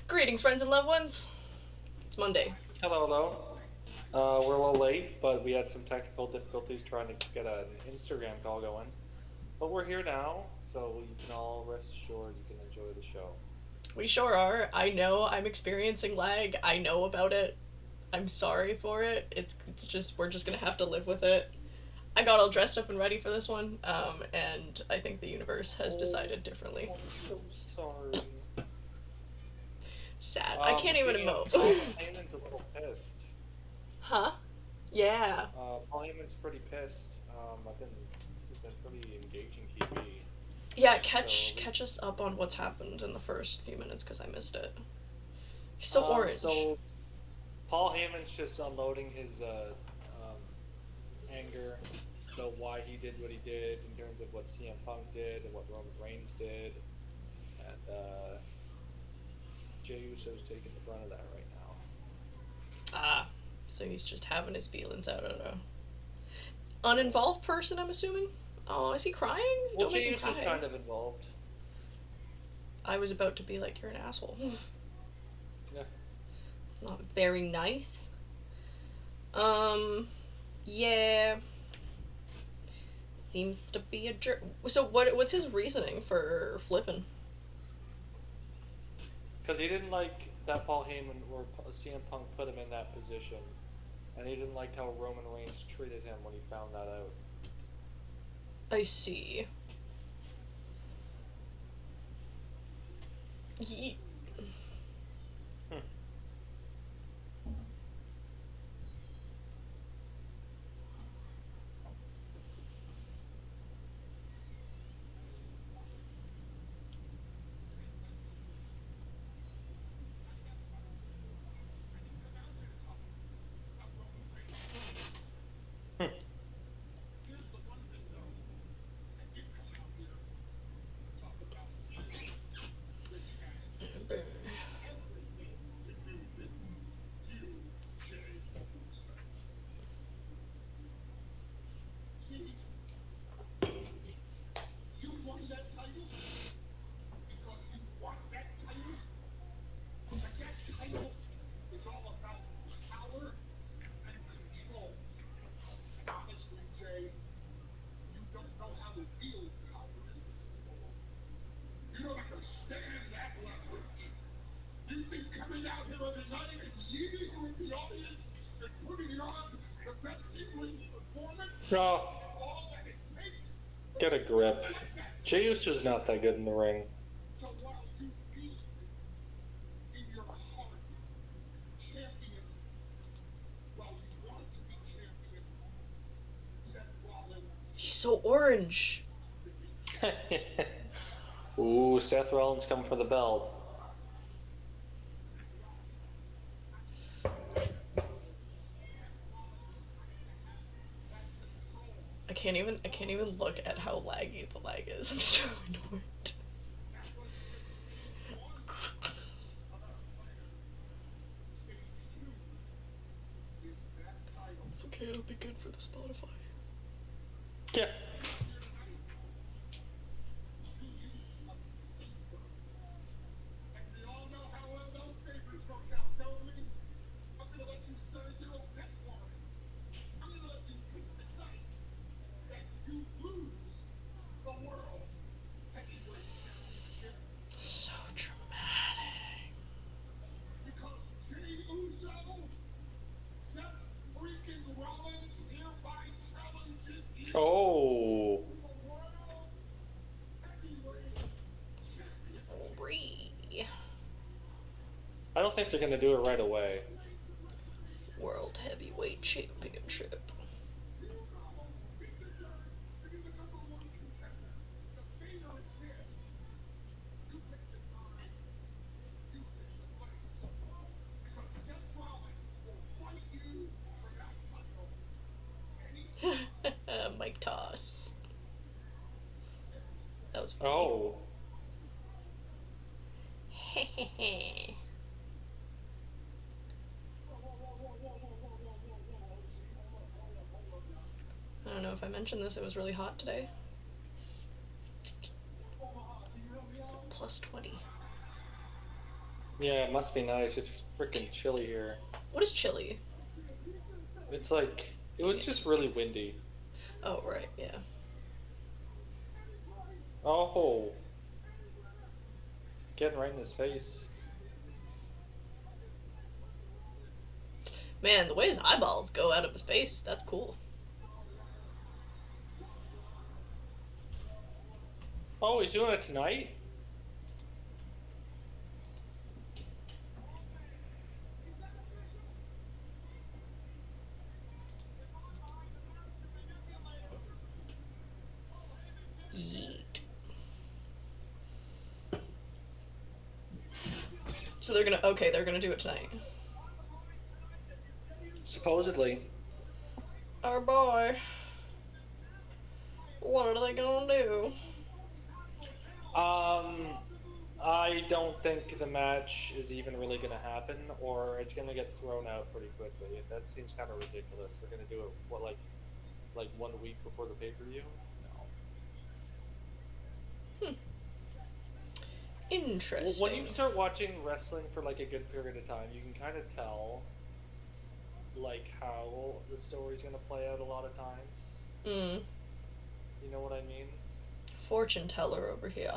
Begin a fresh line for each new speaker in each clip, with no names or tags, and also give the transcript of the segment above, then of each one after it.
Greetings, friends and loved ones. It's Monday.
Hello, hello. We're a little late, but we had some technical difficulties trying to get an Instagram call going. But we're here now, so you can all rest assured you can enjoy the show.
We sure are. I know I'm experiencing lag. I know about it. I'm sorry for it. It's just we're just gonna have to live with it. I got all dressed up and ready for this one, and I think the universe has decided differently.
I'm so sorry.
Sad. I can't even
Speaking of,
emote.
Paul Heyman's a little pissed.
Huh? Yeah.
Paul Heyman's pretty pissed. This has been pretty engaging TV.
Yeah.
So,
Catch us up on what's happened in the first few minutes because I missed it. He's so orange.
so Paul Heyman's just unloading his anger about why he did what he did in terms of what CM Punk did and what Roman Reigns did, and Jey Uso's taking the brunt of that right now.
Ah. So he's just having his feelings out at a uninvolved person. I'm assuming. Oh, is he crying?
Well,
Don't make
Jey
him
Uso's
cry.
kind of involved.
I was about to be like, you're an asshole.
Yeah.
It's not very nice. Um, yeah. Seems to be a jerk. So what's his reasoning for flipping?
Because he didn't like that Paul Heyman or CM Punk put him in that position, and he didn't like how Roman Reigns treated him when he found that out.
I see. Ye-
Hmm. Hmm. Oh, get a grip. Jey Uso's not that good in the ring.
He's so orange.
Ooh, Seth Rollins coming for the belt.
I can't even look at how laggy the lag is. I'm so annoyed. It's okay, it'll be good for the Spotify.
Yeah.
So dramatic.
Oh.
Free.
I don't think they're going to do it right away.
World Heavyweight Championship. Mike Toss. That was funny.
Oh.
I don't know if I mentioned this, it was really hot today. Plus 20.
Yeah, it must be nice. It's freaking chilly here.
What is chili?
It's like it was just really windy.
Oh, right, yeah.
Oh, getting right in his face.
Man, the way his eyeballs go out of his face, that's cool.
Oh, he's doing it tonight?
Yeet. So they're gonna do it tonight.
Supposedly.
Oh boy. What are they gonna do?
Um, I don't think the match is even really going to happen, or it's going to get thrown out pretty quickly. That seems kind of ridiculous. They're going to do it what like 1 week before the pay-per-view? No.
Hmm.
When you
Interesting.
start watching wrestling for like a good period of time, you can kind of tell like how the story's going to play out a lot of times.
Mm.
You know what I mean?
Fortune teller over here.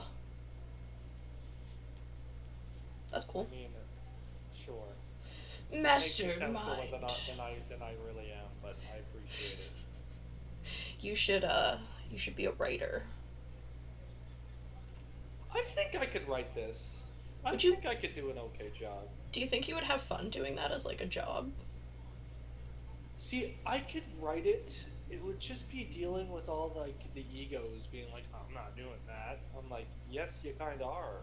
That's
I
cool.
mean, sure. Makes you sound cooler
Mastermind.
than I really am, but I appreciate it.
You should you should be a writer.
I think I could write this. I
Would you
think I could do an okay job.
do you think you would have fun doing that as like a job?
See, I could write it. It would just be dealing with all like the egos being like, I'm not doing that. I'm like, yes, you kind of are.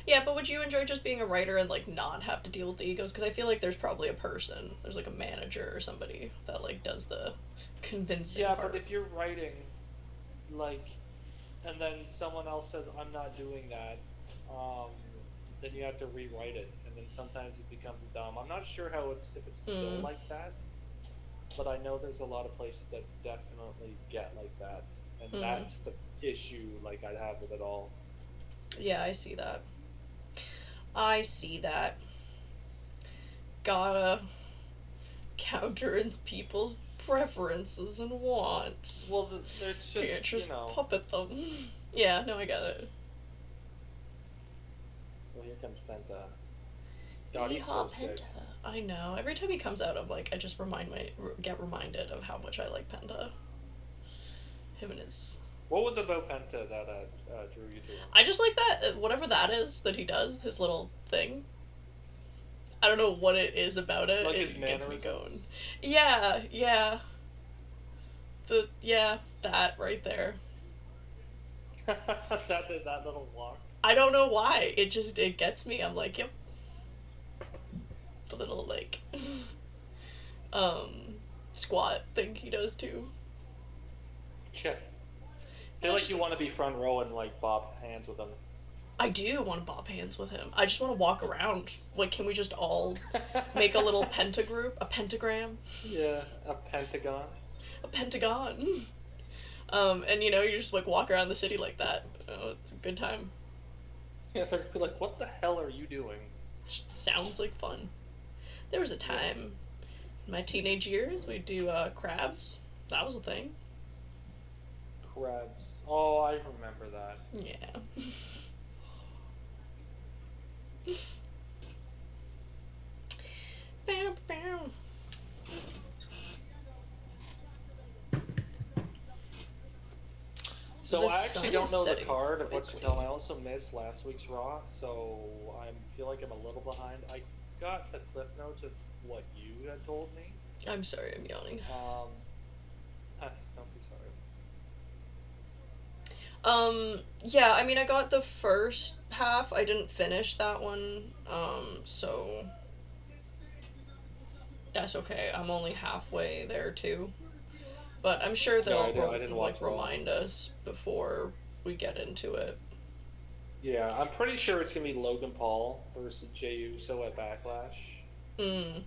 Yeah, but would you enjoy just being a writer and like not have to deal with the egos? Because I feel like there's probably a person, there's like a manager or somebody that like does the convincing
Yeah, but
part.
if you're writing, like, and then someone else says, I'm not doing that, um, then you have to rewrite it, and then sometimes it becomes dumb. I'm not sure how it's if it's still
Mm,
like that, but I know there's a lot of places that definitely get like that, and
mm.
that's the issue like I'd have with it all.
Yeah, I see that. I see that. Gotta counter in people's preferences and wants.
Well, it's
Can't
just
just puppet them. Yeah, no, I get it.
well, here comes Penta. God, he's so
Yeehaw,
sick.
Penta. I know. Every time he comes out, I'm like, I just get reminded of how much I like Penta. Him and his.
What was it about Penta that drew you to him?
I just like that whatever that is that he does, his little thing. I don't know what it is about it.
Like his
It gets me going.
mannerisms?
Yeah, yeah. That right there.
That little walk.
I don't know why. It gets me. I'm like, yep. The little like um squat thing he does too.
Yeah.
And
Feel
I
like
just
you want to be front row and like bob hands with him.
I do want to bob hands with him. I just want to walk around. Like, can we just all make a little pentagroup, a pentagram,
Yeah, a pentagon.
a pentagon? And you just like walk around the city like that. Oh, it's a good time.
Yeah, they're like, what the hell are you doing?
Sounds like fun. There was a
Yeah.
time in my teenage years we'd do crabs. That was a thing.
Crabs. Oh, I remember that.
Yeah. Bow, bow.
So
The
I actually
sun
don't
is
know the
setting
card of what's to
quickly.
come. I also missed last week's Raw, so I feel like I'm a little behind. I got the cliff notes of what you had told me.
I'm sorry, I'm yawning.
Um, don't be sorry.
Yeah, I mean, I got the first half. I didn't finish that one. So that's okay. I'm only halfway there too. But I'm sure
Yeah,
they'll
I didn't
like
watch Raw.
remind us before we get into it.
Yeah, I'm pretty sure it's gonna be Logan Paul versus Jey Uso at Backlash.
Mm.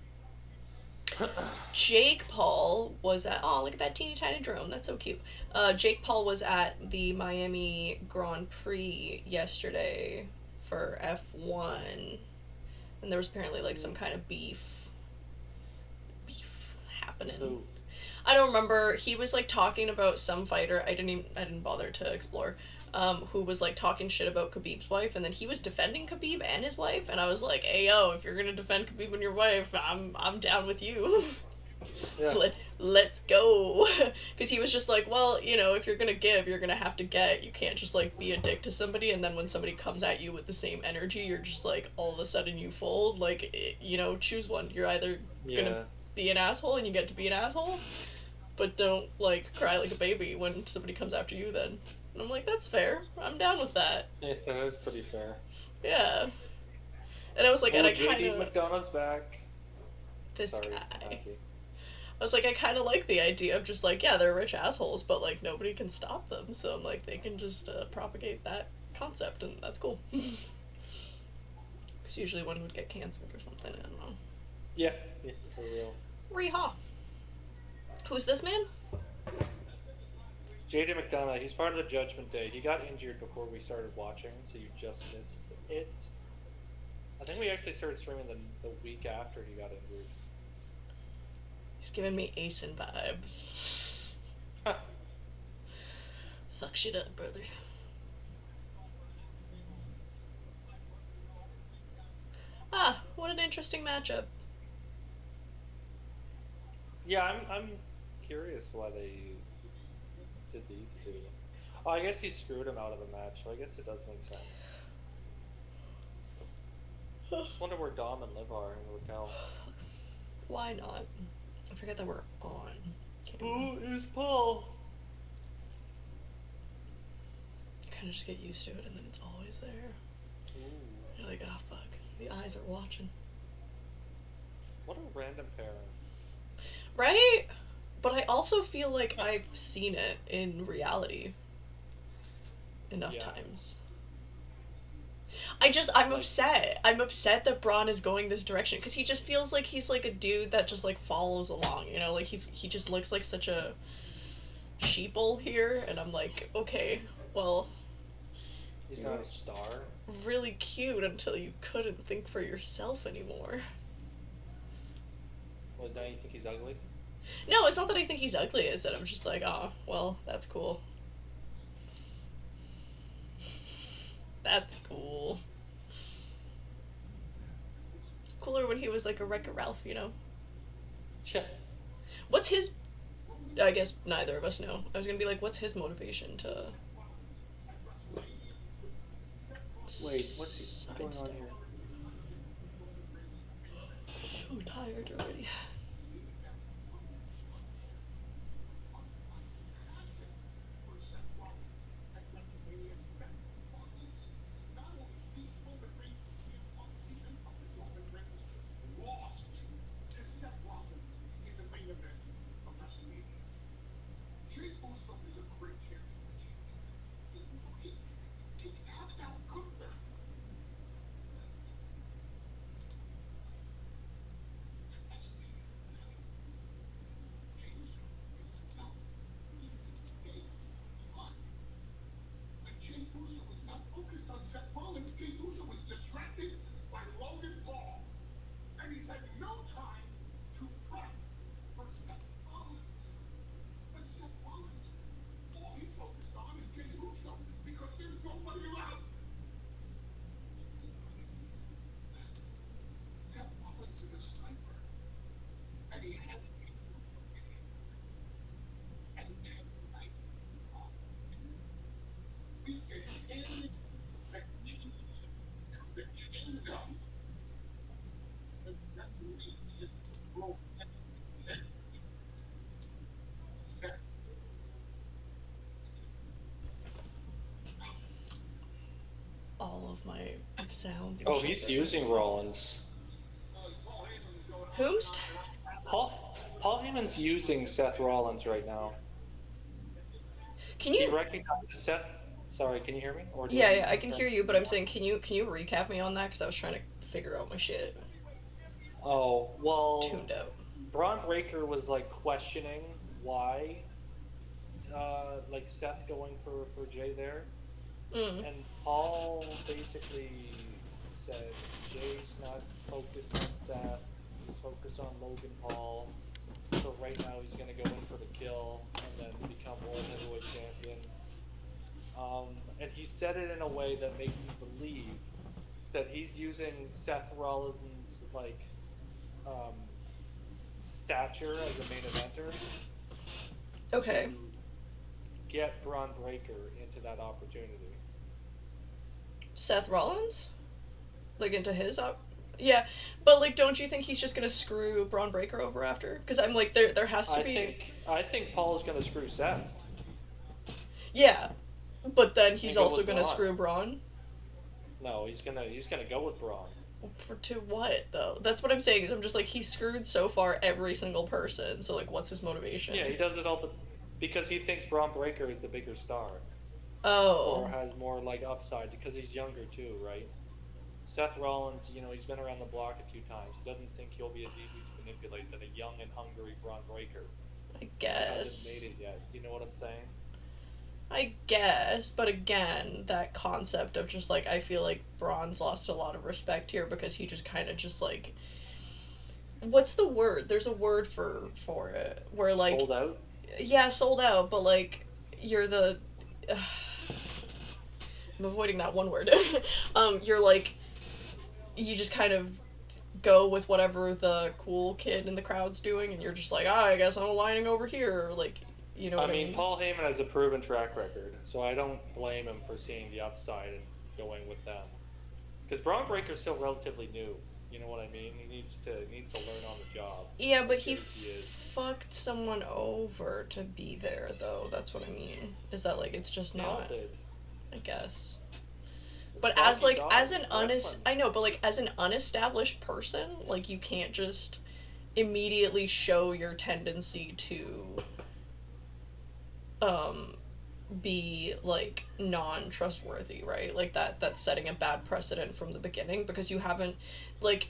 Jake Paul was at look at that teeny tiny drone. That's so cute. Jake Paul was at the Miami Grand Prix yesterday for F1. and there was apparently like some
Mm,
kind of beef happening.
who?
I don't remember. He was like talking about some fighter. I didn't bother to explore. Who was like talking shit about Khabib's wife, and then he was defending Khabib and his wife, and I was like, "Hey yo, if you're gonna defend Khabib and your wife, I'm down with you.
Yeah.
Let's go." Because he was just like, "Well, you know, if you're gonna give, you're gonna have to get. You can't just like be a dick to somebody, and then when somebody comes at you with the same energy, you're just like all of a sudden you fold. Like, you know, choose one. You're either gonna
Yeah.
be an asshole and you get to be an asshole, but don't like cry like a baby when somebody comes after you then." And I'm like, that's fair. I'm down with that.
Yeah, that was pretty fair.
Yeah. And I was like, and
Oh,
I kind
JD
of,
McDonough's back.
this
Sorry,
guy.
Aki.
I was like, I kind of like the idea of just like, yeah, they're rich assholes, but like nobody can stop them. So I'm like, they can just propagate that concept, and that's cool. Because usually one would get canceled or something. I don't know.
Yeah, yeah, for real.
Reha. Who's this man?
JD McDonough, he's part of the Judgment Day. He got injured before we started watching, so you just missed it. I think we actually started streaming the week after he got injured.
He's giving me Asen vibes.
Huh.
Fuck shit up, brother. Ah, what an interesting matchup.
Yeah, I'm curious why they did these two. Oh, I guess he screwed him out of the match, so I guess it does make sense. Just wonder where Dom and Liv are in Raquel.
Why not? I forget that we're on
Who
camera.
is Paul?
You kind of just get used to it, and then it's always there.
Ooh.
You're like, oh fuck, the eyes are watching.
What a random pairing.
Right? But I also feel like I've seen it in reality enough
Yeah.
times. I'm
Like,
upset. I'm upset that Braun is going this direction because he just feels like he's like a dude that just like follows along, you know? Like he just looks like such a sheeple here, and I'm like, okay, well,
he's
you're
not a star.
really cute until you couldn't think for yourself anymore.
Well, now you think he's ugly?
No, it's not that I think he's ugly, it's that I'm just like, oh, well, that's cool. That's cool. Cooler when he was like a Wreck-It Ralph, you know?
Yeah.
What's his. I guess neither of us know. I was gonna be like, what's his motivation to.
Wait, what's going on here?
So tired already. All of my sound.
Oh, he's using Rollins.
Whomst?
Paul Heyman's using Seth Rollins right now.
Can
He
you.
recognized Seth. Sorry, can you hear me? Or do
Yeah,
I
yeah, I can hear you, but I'm saying, can you recap me on that? Because I was trying to figure out my shit.
Oh, well,
Tuned out.
Braun Breaker was like questioning why, like Seth going for Jay there,
Mm.
and Paul basically said Jay's not focused on Seth. He's focused on Logan Paul. So right now he's gonna go in for the kill and then become world heavyweight champion. And he said it in a way that makes me believe that he's using Seth Rollins' um, stature as a main eventer
Okay.
to get Braun Breaker into that opportunity.
Seth Rollins? Like, into his up? Yeah, but, like, don't you think he's just gonna screw Braun Breaker over after? Because I'm like, there has to be.
I think Paul's gonna screw Seth
Yeah, but then he's
and go
also
with
gonna
Braun.
screw Braun.
No, he's gonna go with Braun.
For to what though? That's what I'm saying. Is I'm just like he's screwed so far every single person. So like, what's his motivation?
Yeah, he does it all because he thinks Braun Breaker is the bigger star or
Oh,
has more like upside because he's younger too, right? Seth Rollins, he's been around the block a few times. He doesn't think he'll be as easy to manipulate than a young and hungry Braun Breaker
I
who hasn't
guess.
made it yet. You know what I'm saying?
I guess, but again, that concept of just like I feel like Braun's lost a lot of respect here because he just kind of just like what's the word? There's a word for it where like
Sold out.
yeah, sold out, but like you're the I'm avoiding that one word. You're like you just kind of go with whatever the cool kid in the crowd's doing, and you're just like, I guess I'm aligning over here. Like, you know
I
what I
mean,
mean?
Paul Heyman has a proven track record, so I don't blame him for seeing the upside and going with them. Because Braun Breaker's still relatively new. You know what I mean? He needs to learn on the job.
Yeah, but
As
he
good as he is.
fucked someone over to be there, though. That's what I mean. Is that like it's just
They all
not?
did.
I guess.
It's
But as
doggy
like
dog
as an
wrestling.
I know, but like as an unestablished person, like you can't just immediately show your tendency to um be like non-trustworthy, right? Like that's setting a bad precedent from the beginning because you haven't like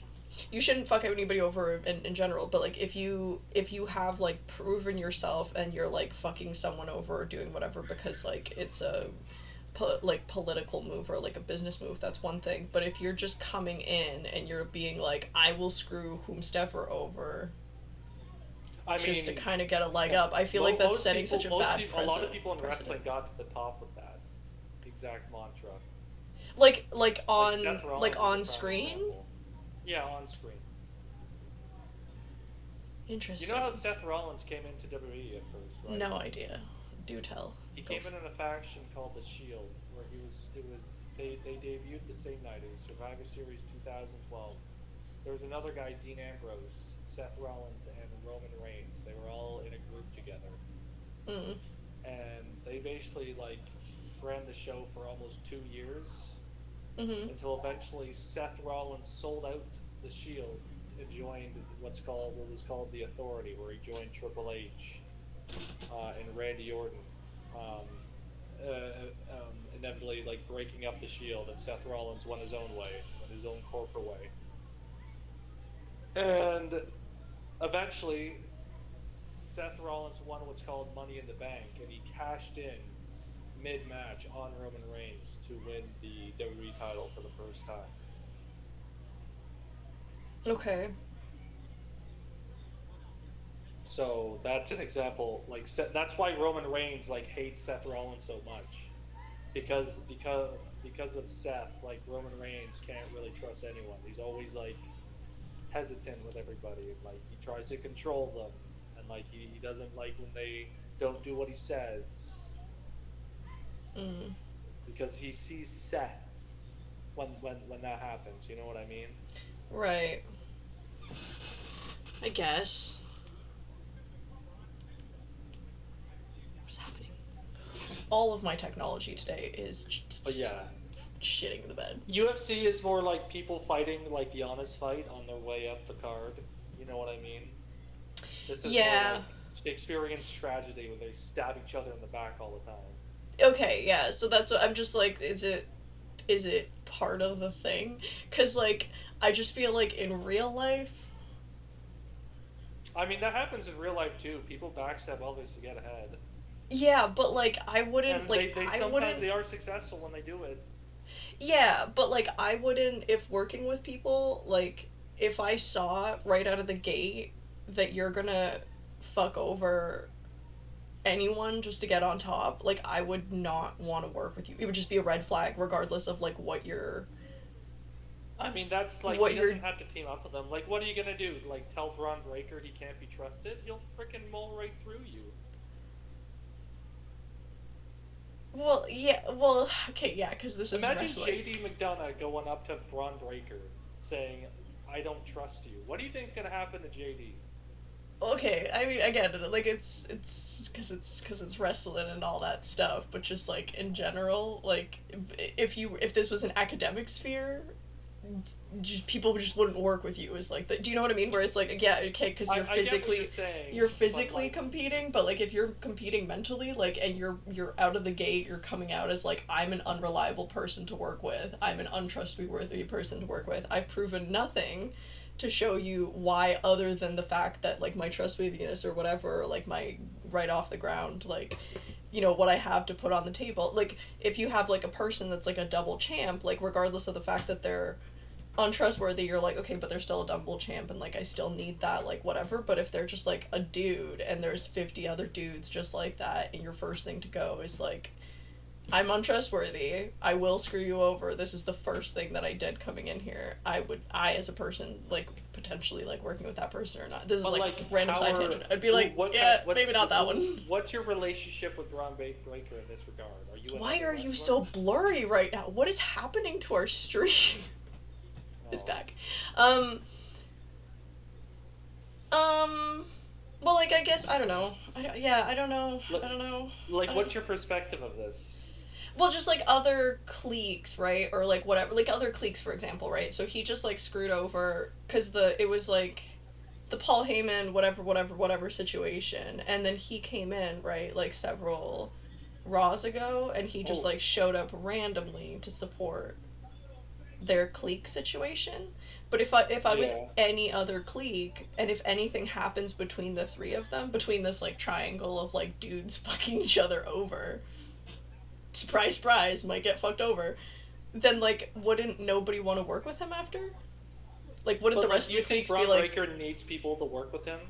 you shouldn't fuck anybody over in general, but like if you have like proven yourself and you're like fucking someone over or doing whatever because like it's a like political move or like a business move, that's one thing, but if you're just coming in and you're being like I will screw whomstever over
I
just to
mean,
kind of get a leg up, I feel like that's setting such a bad
a lot of people in
precedent.
wrestling got to the top with that exact mantra.
Like
Like
on
Seth
like
Rollins is a
on
prime
screen.
example. Yeah, on screen. You
Interesting.
know how Seth Rollins came into WWE at first, right?
No idea. Do tell.
He
Go.
came in a faction called the Shield, where they debuted the same night. It was Survivor Series 2012. There was another guy, Dean Ambrose, Seth Rollins, and Roman Reigns. They were all in a group together,
Mm.
and they basically ran the show for almost 2 years
Mhm.
until eventually Seth Rollins sold out the Shield and joined what was called the Authority, where he joined Triple H and Randy Orton. Um, Inevitably breaking up the Shield, and Seth Rollins went his own way, went his own corporate way, and eventually Seth Rollins won what's called Money in the Bank, and he cashed in mid-match on Roman Reigns to win the WWE title for the first time.
Okay.
So that's an example. That's why Roman Reigns hates Seth Rollins so much, because of Seth. Roman Reigns can't really trust anyone. He's always hesitant with everybody, and he tries to control them, and he doesn't like when they don't do what he says
Mm.
because he sees Seth when that happens. You know what I mean?
Right. I guess. What's happening? All of my technology today is
But yeah,
shitting the bed.
UFC is more like people fighting the honest fight on their way up the card. You know what I mean? This is more
Yeah.
like Shakespearean tragedy where they stab each other in the back all the time.
Okay. Yeah. So that's what I'm just like. Is it part of the thing? Cause like I just feel like in real life.
I mean, that happens in real life too. People backstab others to get ahead.
Yeah, but like I wouldn't
And
like
they
I
sometimes
wouldn't.
they are successful when they do it.
Yeah, but like I wouldn't if working with people, like if I saw right out of the gate that you're gonna fuck over anyone just to get on top, like I would not want to work with you. It would just be a red flag regardless of like
I mean, that's like he
what you're
doesn't have to team up with them. Like, what are you gonna do? Like, tell Braun Breaker he can't be trusted? He'll freaking mull right through you.
well, yeah, well, okay, yeah, cuz this is
Imagine
wrestling.
JD McDonough going up to Braun Breaker saying, "I don't trust you." What do you think gonna happen to JD?
Okay, I mean, again, like it's wrestling and all that stuff, but just like in general, like if this was an academic sphere, just people just wouldn't work with you. Is like, do you know what I mean? Where it's like, yeah, okay, because
I get what you're saying,
you're
but
physically
like,
competing, but like if you're competing mentally, like, and you're out of the gate, you're coming out as like, I'm an unreliable person to work with, I'm an untrustworthy person to work with. I've proven nothing to show you why, other than the fact that like my trustworthiness or whatever, or like my right off the ground, like, what I have to put on the table. Like if you have like a person that's like a double champ, like regardless of the fact that they're untrustworthy, you're like, okay, but they're still a double champ, and like I still need that, like whatever. But if they're just like a dude and there's 50 other dudes just like that, and your first thing to go is like, I'm untrustworthy, I will screw you over, this is the first thing that I did coming in here, I as a person, like potentially like working with that person or not, this is
but
like
like,
random
how
side
are
tangent, I'd be like,
what kind
yeah, maybe not that one.
what's your relationship with Braun Breaker in this regard? Are you
Why
another
are you
wrestler?
so blurry right now? What is happening to our stream? It's
Oh,
back. um Um. Well, like I guess I don't know. Yeah, I don't know.
like,
I don't know.
what's your perspective of this?
Well, just like other cliques, right? Or like whatever, like other cliques, for example, right? So he just like screwed over because it was like the Paul Heyman whatever situation, and then he came in, right, like several Raws ago, and he just
Oh,
like showed up randomly to support their clique situation. But if I was
yeah.
any other clique, and if anything happens between the three of them, between this like triangle of like dudes fucking each other over, surprise surprise, might get fucked over, then like wouldn't nobody want to work with him after? Like wouldn't
But
the
like,
rest
do
of the
you think
cliques be
Braun
like,
Breaker needs people to work with him?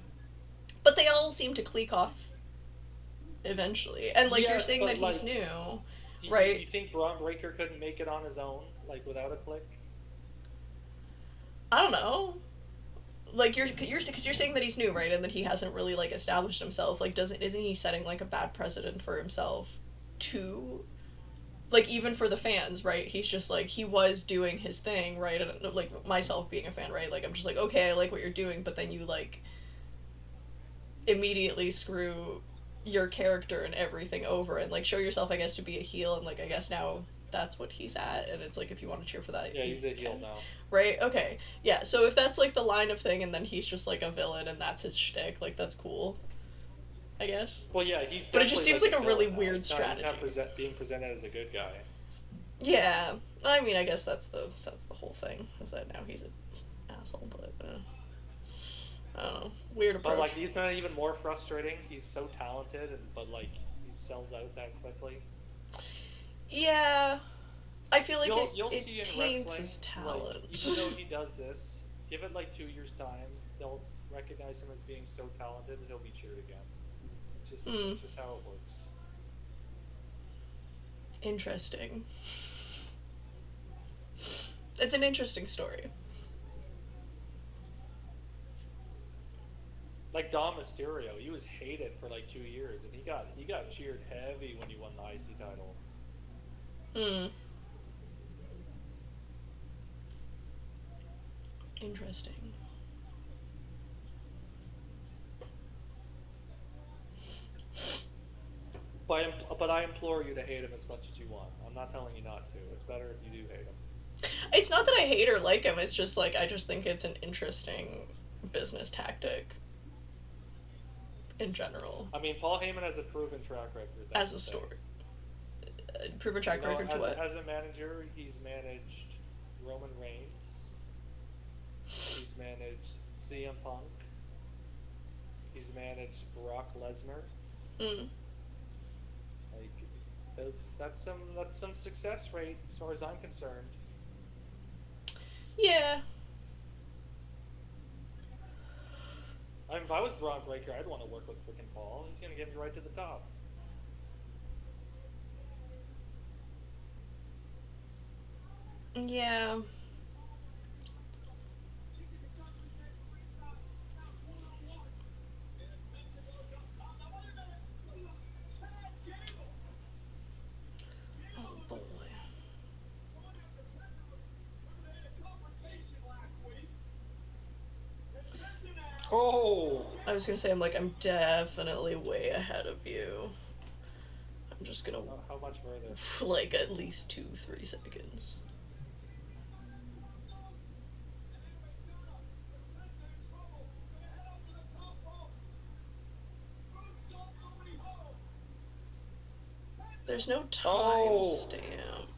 but they all seem to clique off eventually. And like you're
Yes,
saying that
but
he's
like,
new,
do you
right?
think Braun Breaker couldn't make it on his own, like without a click?
I don't know. Like because you're saying that he's new, right, and that he hasn't really like established himself. Like, doesn't isn't he setting like a bad precedent for himself to, like, even for the fans, right? He's just like, he was doing his thing, right? And like myself being a fan, right? Like I'm just like, okay, I like what you're doing, but then you like immediately screw your character and everything over, and like show yourself, I guess, to be a heel, and like I guess now that's what he's at, and it's like if you want to cheer for that,
Yeah,
you
he's a heel
can,
now.
right? Okay, yeah. So if that's like the line of thing, and then he's just like a villain, and that's his shtick, like that's cool, I guess.
Well, yeah, he's
But it just
definitely
seems
like
like
a
a really
villain now.
weird
He's not
strategy.
being presented as a good guy.
Yeah, I mean, I guess that's the whole thing, is that now he's an asshole, but I don't know, weird
But like,
approach.
he's not even more frustrating. He's so talented, and but like, he sells out that quickly.
Yeah, I feel like
You'll
it
see in
taints
wrestling,
his
like, even
talent.
though he does this, give it like 2 years time, they'll recognize him as being so talented that he'll be cheered again.
Hmm.
It's just how it works.
Interesting. It's an interesting story.
Like Dom Mysterio, he was hated for like 2 years, and he got cheered heavy when he won the IC title.
Hmm. Interesting.
But I implore you to hate him as much as you want. I'm not telling you not to. It's better if you do hate him.
It's not that I hate or like him. It's just like I just think it's an interesting business tactic in general
I mean, Paul Heyman has a proven track record. That's
as
the
a
thing.
story. Proven track record to what?
As a manager, he's managed Roman Reigns. He's managed CM Punk. He's managed Brock Lesnar.
Mm.
Like, That's some success rate as far as I'm concerned.
Yeah.
I mean, if I was Braun Breaker, I'd want to work with freaking Paul. He's gonna get me right to the top.
Yeah. Oh boy.
Oh,
I was gonna say I'm definitely way ahead of you. I'm just gonna
how much further?
like at least 2-3 seconds. There's no time
Oh,
stamp.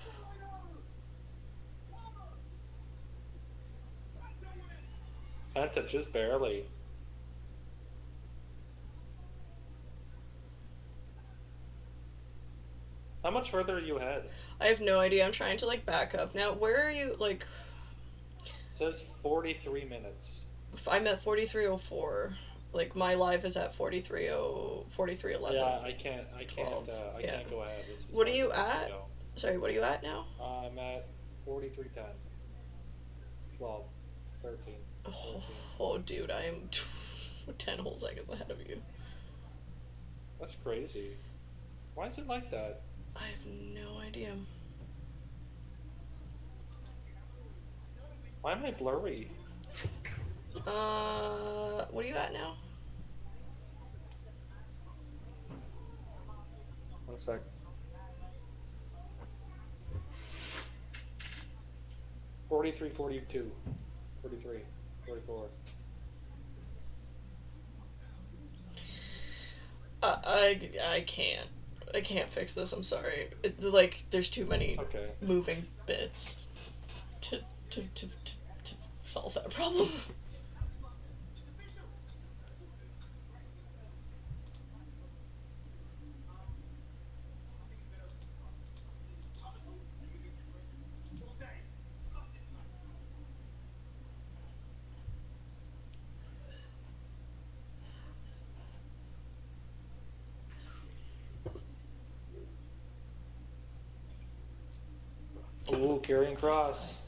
Penta just barely. How much further are you ahead?
I have no idea. I'm trying to back up now. Where are you?
It says 43 minutes.
I'm at 43:04. My live is at 43:11.
Yeah, I can't,
12.
I
Yeah.
can't go ahead as
What
far
are
as it
you
lets me
at?
go.
Sorry, what are you at now?
I'm at 43:10, 12, 13,
Oh,
14.
oh dude, I am 10 whole seconds ahead of you.
That's crazy. Why is it like that?
I have no idea.
Why am I blurry?
What are you at now?
1 sec. 43, 42, 43, 44.
I can't. I can't fix this. I'm sorry. There's too many
Okay.
moving bits to to solve that problem.
Ooh, carrying cross.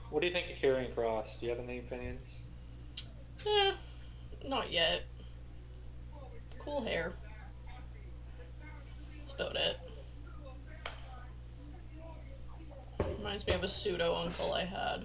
What do you think of carrying cross? Do you have any opinions?
Eh, not yet. Cool hair. That's about it. Reminds me of a pseudo uncle I had.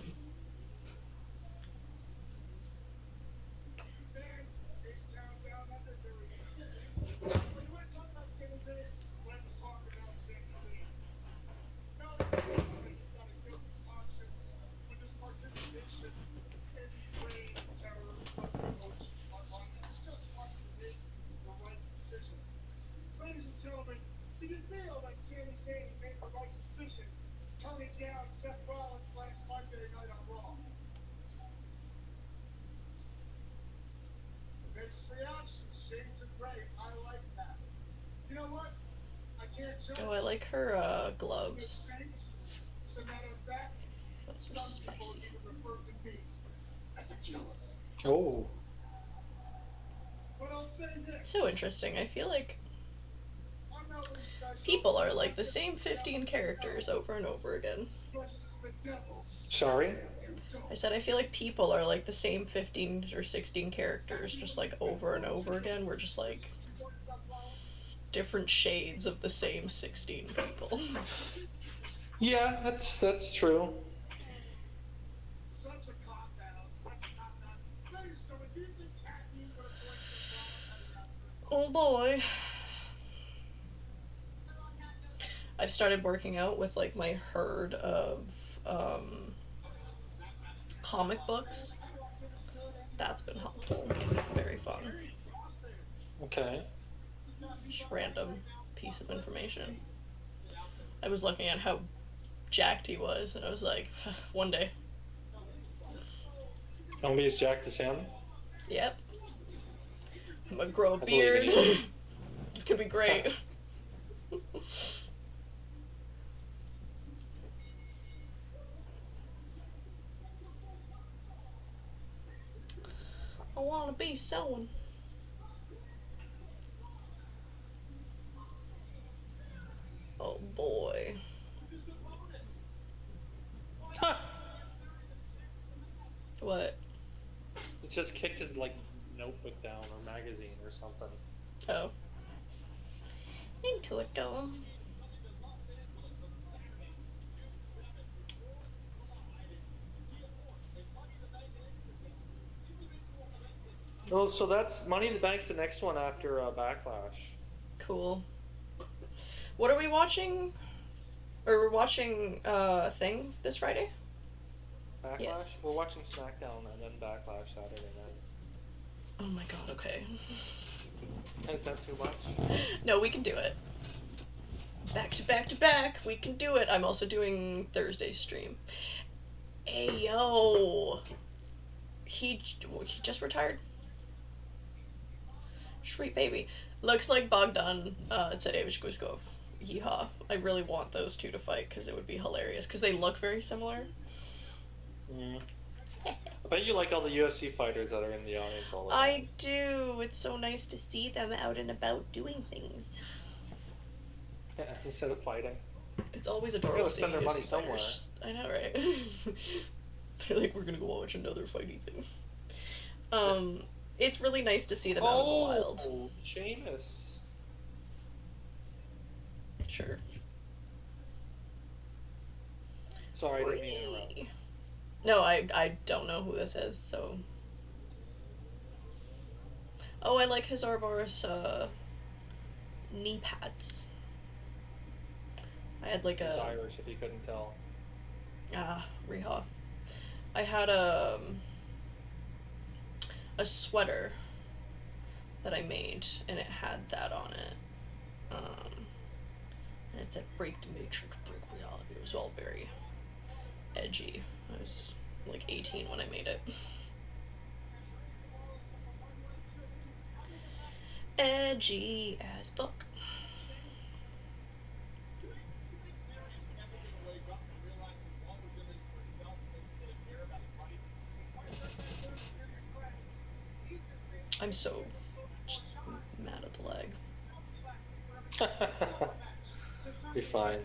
Oh, I like her gloves. Those are spicy.
Oh.
So interesting. I feel like people are the same 15 characters over and over again.
Sorry?
I said I feel like people are the same 15 or 16 characters just over and over again. We're just different shades of the same 16 people.
Yeah, that's true.
Oh boy. I've started working out with my herd of um, comic books. That's been helpful. Very fun.
Okay.
Just random piece of information. I was looking at how jacked he was, and I was like, one day.
Don't be as jacked as him.
Yep. I'm gonna grow a
I believe in
beard.
you.
It's gonna be great. I wanna be sewing. Oh boy. What?
He just kicked his like notebook down or magazine or something.
Oh. Into it though.
Oh, so that's Money in the Bank's the next one after Backlash.
Cool. What are we watching? Or we're watching Thing this Friday?
Backlash?
Yes.
We're watching SmackDown and then Backlash Saturday night.
Oh my god, okay.
Is that too much?
No, we can do it. Back to back to back. We can do it. I'm also doing Thursday's stream. Hey yo. He just retired. Sweet baby. Looks like Bogdan Tadeusz Guskov. Yeehaw. I really want those two to fight because it would be hilarious because they look very similar.
Mm. I bet you like all the UFC fighters that are in the audience all the time.
I do. It's so nice to see them out and about doing things.
Yeah, instead of fighting.
It's always adorable.
They're gonna spend their
seeing
money
UFC
somewhere.
fighters. I know, right? They're like, we're gonna go watch another fighty thing. It's really nice to see them out in the wild.
Oh, Sheamus.
Sure.
Sorry, I didn't mean to interrupt.
No, I don't know who this is, so. Oh, I like his Ouroboros knee pads. I had like
He's
a.
Irish, if you couldn't tell.
Riha. I had a sweater that I made, and it had that on it. And it said "Break the Matrix, break reality." It was all very edgy. I was like 18 when I made it. Edgy as fuck. I'm so mad at the leg.
You're fine.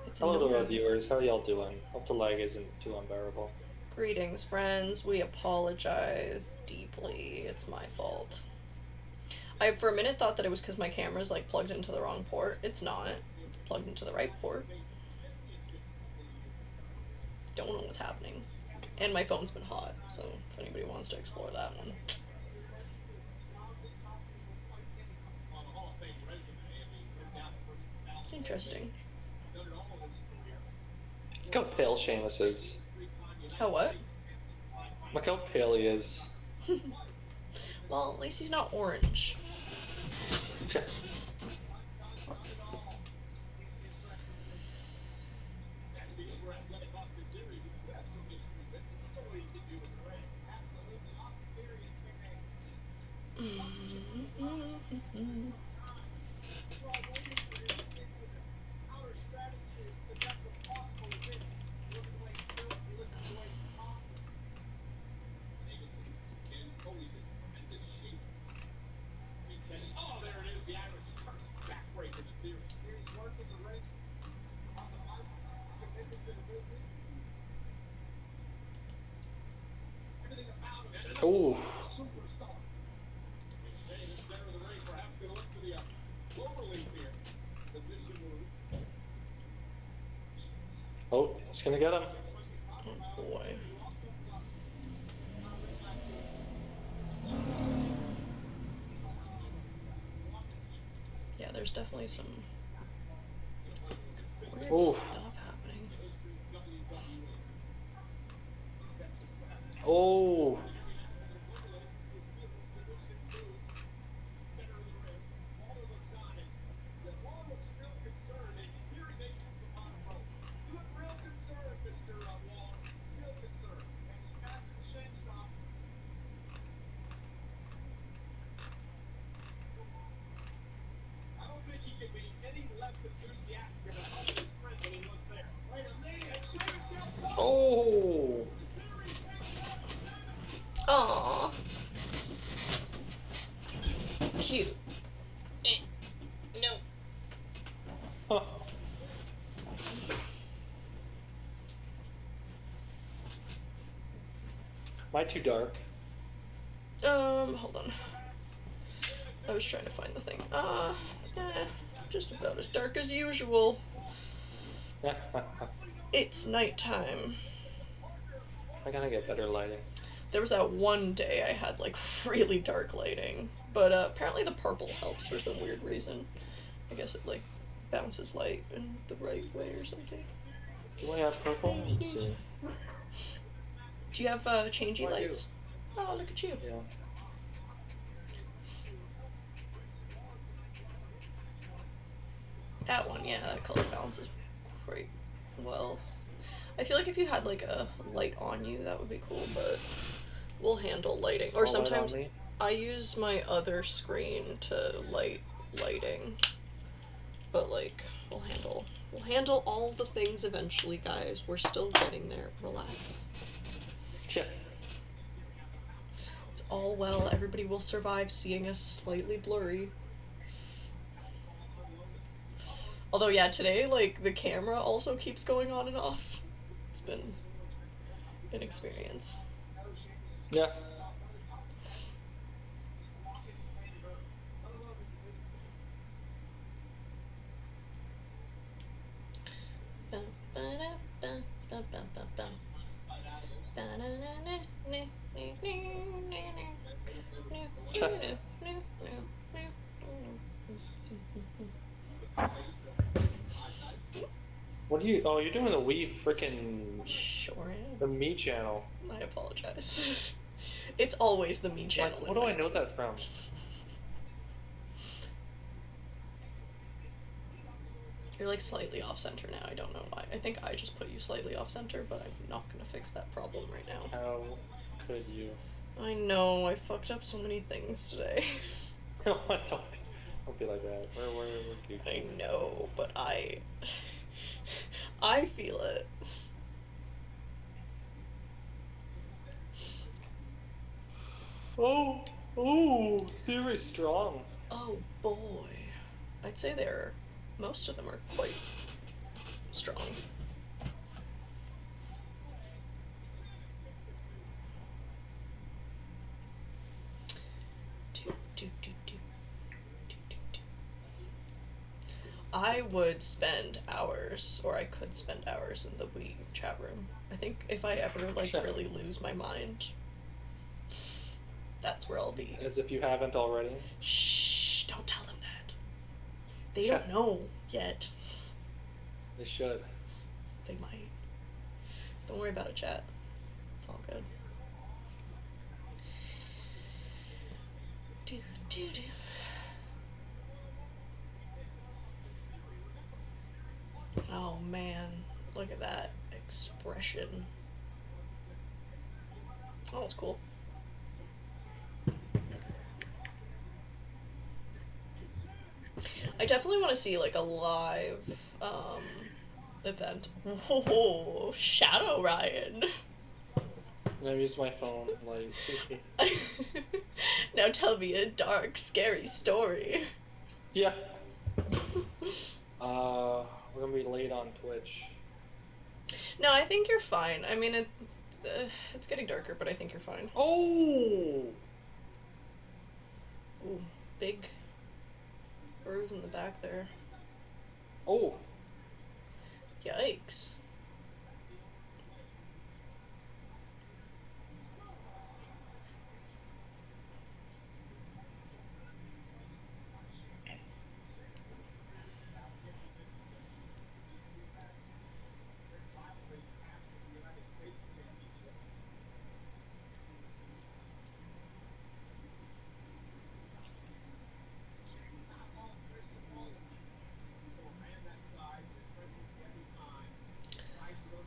It's
Hello to our
annoying.
viewers. How y'all doing? Hope the lag isn't too unbearable.
Greetings, friends. We apologize deeply. It's my fault. I for a minute thought that it was because my camera's like plugged into the wrong port. It's not. It's plugged into the right port. Don't know what's happening. And my phone's been hot, so if anybody wants to explore that one. Interesting.
Look how pale Sheamus is.
How what?
Look how pale he is.
Well, at least he's not orange.
Ooh. Oh, it's gonna get him.
Oh boy. Yeah, there's definitely some weird
Ooh.
stuff happening.
Oh.
cute. No.
Huh. Am I too dark?
Hold on. I was trying to find the thing. Just about as dark as usual. It's nighttime.
I gotta get better lighting.
There was that one day I had like really dark lighting, but apparently the purple helps for some weird reason. I guess it like bounces light in the right way or something.
Do I have purple? Let's see.
Do you have changey lights? Oh, look at you.
Yeah.
That one, yeah, that color balances quite well. I feel like if you had like a light on you, that would be cool, but we'll handle lighting. Or sometimes I use my other screen to lighting. But like we'll handle all the things eventually, guys. We're still getting there. Relax.
Yeah.
It's all well. Everybody will survive seeing us slightly blurry. Although, yeah, today, like, the camera also keeps going on and off. It's been an experience.
Yeah. What are you? Oh, you're doing the Wii frickin'
Sure am.
The Me channel.
I apologize. It's always the Me channel.
Like, what do I know that from?
You're like slightly off center now. I don't know why. I think I just put you slightly off center, but I'm not gonna fix that problem right now.
How could you?
I know. I fucked up so many things today.
No, don't be like that. We're Gucci.
I know, but I feel it.
Oh, very strong.
Oh boy. I'd say most of them are quite strong. I would spend hours, or I could spend hours in the Wii chat room. I think if I ever like really lose my mind, that's where I'll be.
As if you haven't already.
Shh! Don't tell them that. They don't know yet.
They should.
They might. Don't worry about it, chat. It's all good. Do. Oh man, look at that expression. Oh, it's cool. I definitely want to see like a live event. Whoa, Shadow Ryan.
And I've used my phone, like...
Now tell me a dark, scary story.
Yeah. We're gonna be late on Twitch.
No, I think you're fine. I mean, it's getting darker, but I think you're fine.
Oh!
Ooh, big bruise in the back there.
Oh!
Yikes.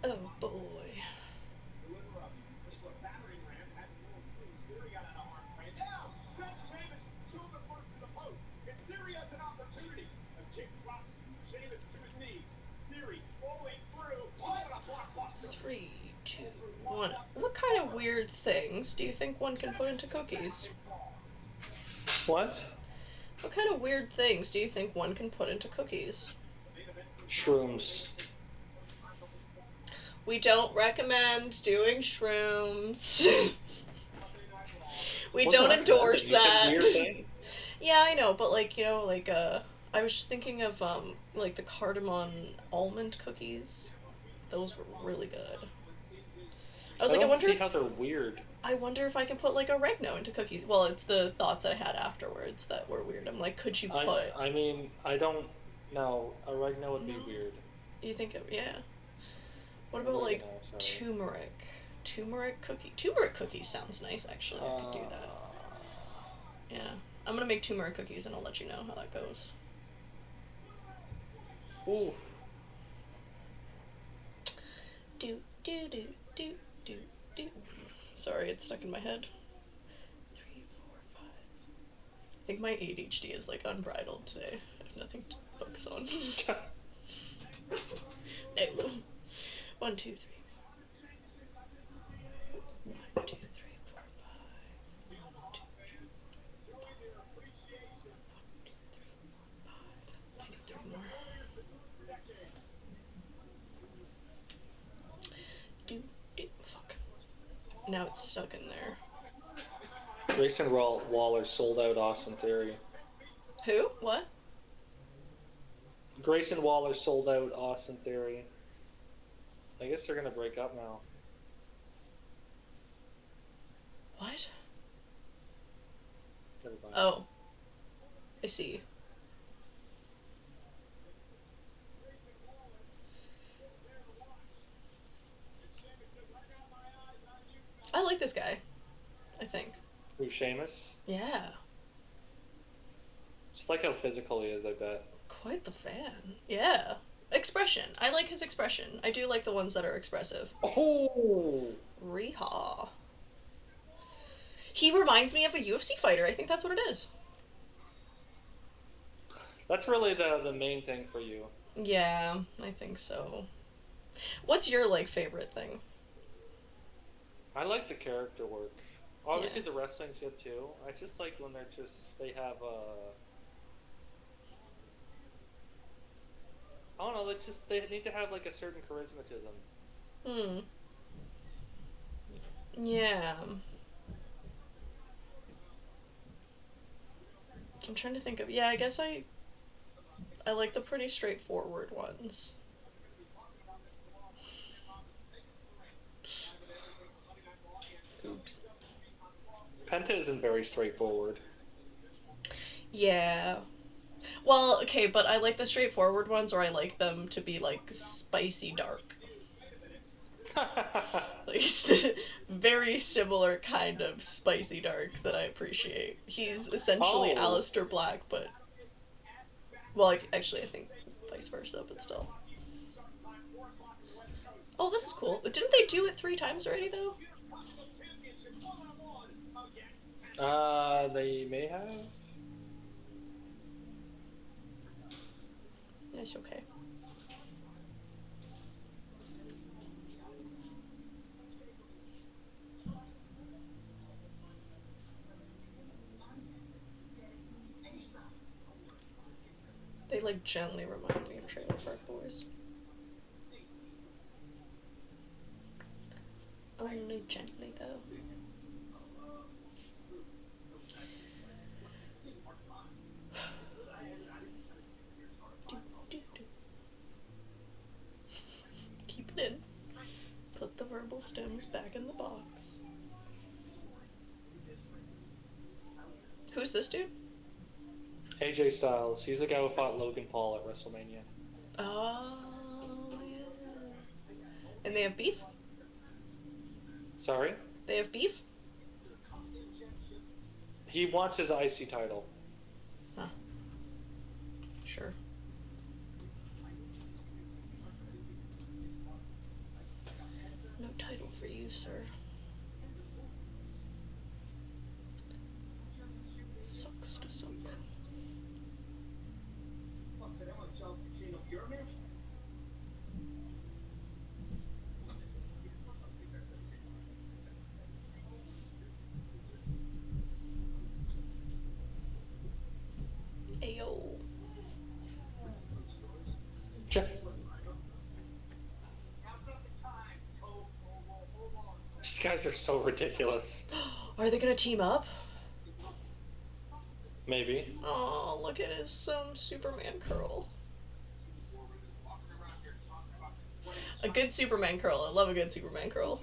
Oh boy. Three, two, one. What kind of weird things do you think one can put into cookies?
What?
What kind of weird things do you think one can put into cookies?
Shrooms.
We don't recommend doing shrooms. We
Wasn't
don't
recommended.
endorse
You said
that.
weird thing.
Yeah, I know, but like, I was just thinking of like the cardamom almond cookies. Those were really good. I was
I
like,
don't see how they're weird.
I wonder if I can put like oregano into cookies. Well, it's the thoughts I had afterwards that were weird. I'm like, could you put?
I mean, I don't know. Oregano would be
No,
weird.
you think of yeah. What about like
Oregano, sorry.
turmeric? Turmeric cookie. Turmeric cookies sounds nice actually. I could do that. Yeah, I'm gonna make turmeric cookies and I'll let you know how that goes.
Oof.
Do do do do do do. Sorry, it's stuck in my head. 3, 4, 5. I think my ADHD is like unbridled today. I have nothing to focus on. No. 1, 2, 3. 1, 2, 3, 4, 5. 1, 2, 3, 4, 5. 1, 2, 3, 4, 5. I need 3 more. Do do. Fuck. Now it's stuck in there.
Grayson Waller sold out Austin Theory.
Who? What?
Grayson Waller sold out Austin Theory. I guess they're gonna break up now.
What?
Never mind.
Oh. I see. I like this guy. I think.
Who's Seamus?
Yeah.
Just like how physical he is, I bet.
Quite the fan. Yeah. Expression. I like his expression. I do like the ones that are expressive.
Oh!
Reha. He reminds me of a UFC fighter. I think that's what it is.
That's really the main thing for you.
Yeah, I think so. What's your like favorite thing?
I like the character work. Obviously,
Yeah.
the wrestling's good too. I just like when they have I don't know. They need to have like a certain charisma to them.
Hmm. Yeah. I'm trying to think of. Yeah, I guess I like the pretty straightforward ones. Oops.
Penta isn't very straightforward.
Yeah. Well, okay, but I like the straightforward ones, or I like them to be like spicy dark. Like very similar kind of spicy dark that I appreciate. He's essentially
Oh,
Alistair Black, but well, like, actually, I think vice versa, but still. Oh, this is cool. Didn't they do it 3 times already though?
they may have.
It's okay. They like gently remind me of Trailer Park Boys. Only gently though. Do, do, do. Keep it in. Put the verbal stems back in the box. Who's this dude?
AJ Styles. He's the guy who fought Logan Paul at WrestleMania.
Oh, yeah. And they have beef?
Sorry?
They have beef?
He wants his IC title.
Huh. Sure. No title for you, sir. Sucks to suck.
guys are so ridiculous.
Are they gonna team up?
Maybe.
Oh, look at his Superman curl. A good Superman curl. I love a good Superman curl.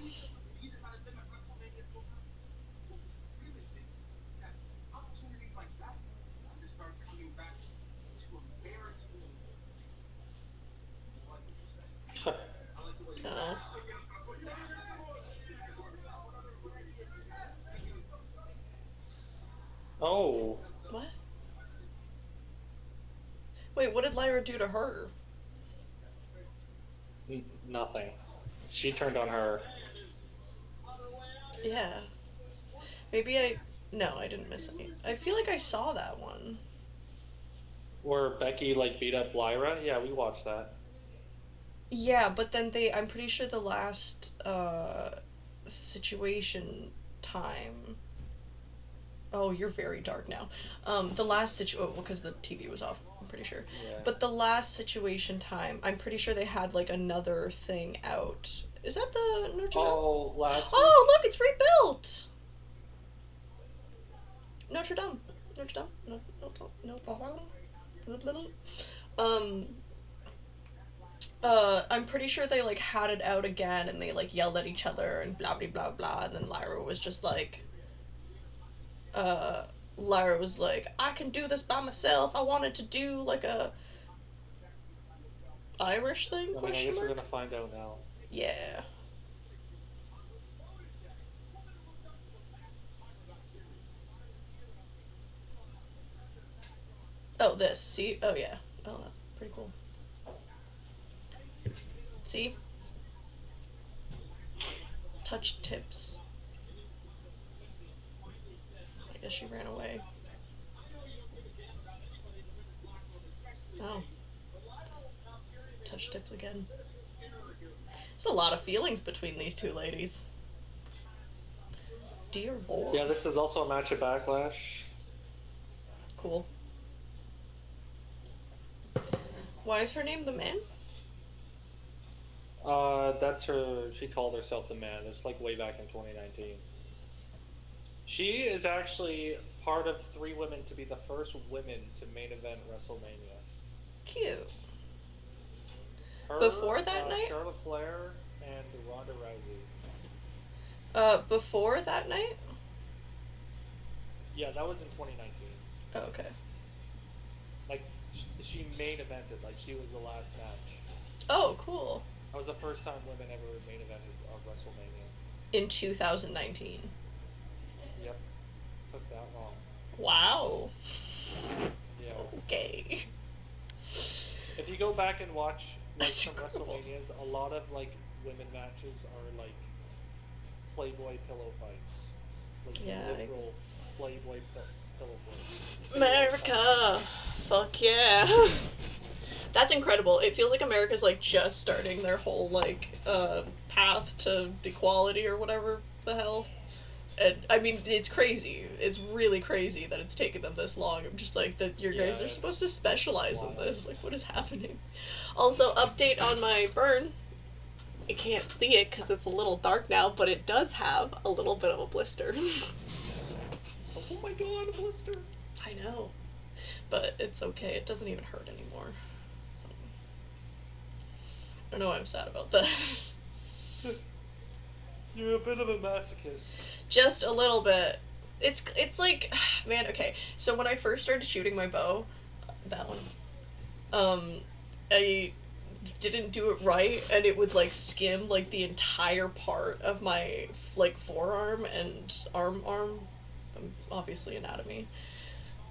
Uh,
Oh,
what? Wait, what did Lyra do to her?
nothing. She turned on her.
Yeah. Maybe I. No, I didn't miss any. I feel like I saw that one.
Where Becky like beat up Lyra. Yeah, we watched that.
Yeah, but then they. I'm pretty sure the last situation time. Oh, you're very dark now. The last situation. Oh, because the TV was off. I'm pretty sure.
Yeah.
But the last situation time, I'm pretty sure they had like another thing out. Is that the Notre Dame?
Oh, last.
Oh, look, it's rebuilt. Notre Dame. Notre Dame. No, no, no. Um. I'm pretty sure they like had it out again, and they like yelled at each other and blah blah blah blah, and then Lyra was just like, uh, Lyra was like, I can do this by myself. I wanted to do like a Irish thing.
I mean, I guess we're
Mark?
gonna find out now.
Yeah. Oh, this. See? Oh, yeah. Oh, that's pretty cool. See? Touch tips. I guess she ran away. Oh. Touch tips again. There's a lot of feelings between these two ladies. Dear Lord.
Yeah, this is also a match at Backlash.
Cool. Why is her name the Man?
That's her. She called herself the Man. It's like way back in 2019. She is actually part of 3 women to be the first women to main event WrestleMania.
Cute.
Her,
Before that night?
Charlotte Flair and Ronda Rousey.
Before that night?
Yeah, that was in 2019.
Oh, okay.
Like, she main evented. Like, she was the last match.
Oh, cool.
That was the first time women ever main evented WrestleMania.
In 2019.
Yep. Took that long.
Wow.
Yeah.
Okay.
If you go back and watch like
That's
some
incredible.
WrestleManias, a lot of like women matches are like Playboy pillow fights. Like
Yeah.
literal Playboy pillow fights.
America. Fuck yeah. That's incredible. It feels like America's like just starting their whole like path to equality or whatever the hell. And I mean, it's crazy. It's really crazy that it's taken them this long. I'm just like that. Your guys are supposed to specialize in this. Like, what is happening? Also, update on my burn. You can't see it because it's a little dark now, but it does have a little bit of a blister.
Oh my god, a blister!
I know, but it's okay. It doesn't even hurt anymore. So. I don't know why I'm sad about that.
You're a bit of a masochist.
Just a little bit. It's like, man, okay. So when I first started shooting my bow, that one, I didn't do it right, and it would like skim like the entire part of my like forearm and arm. Obviously anatomy,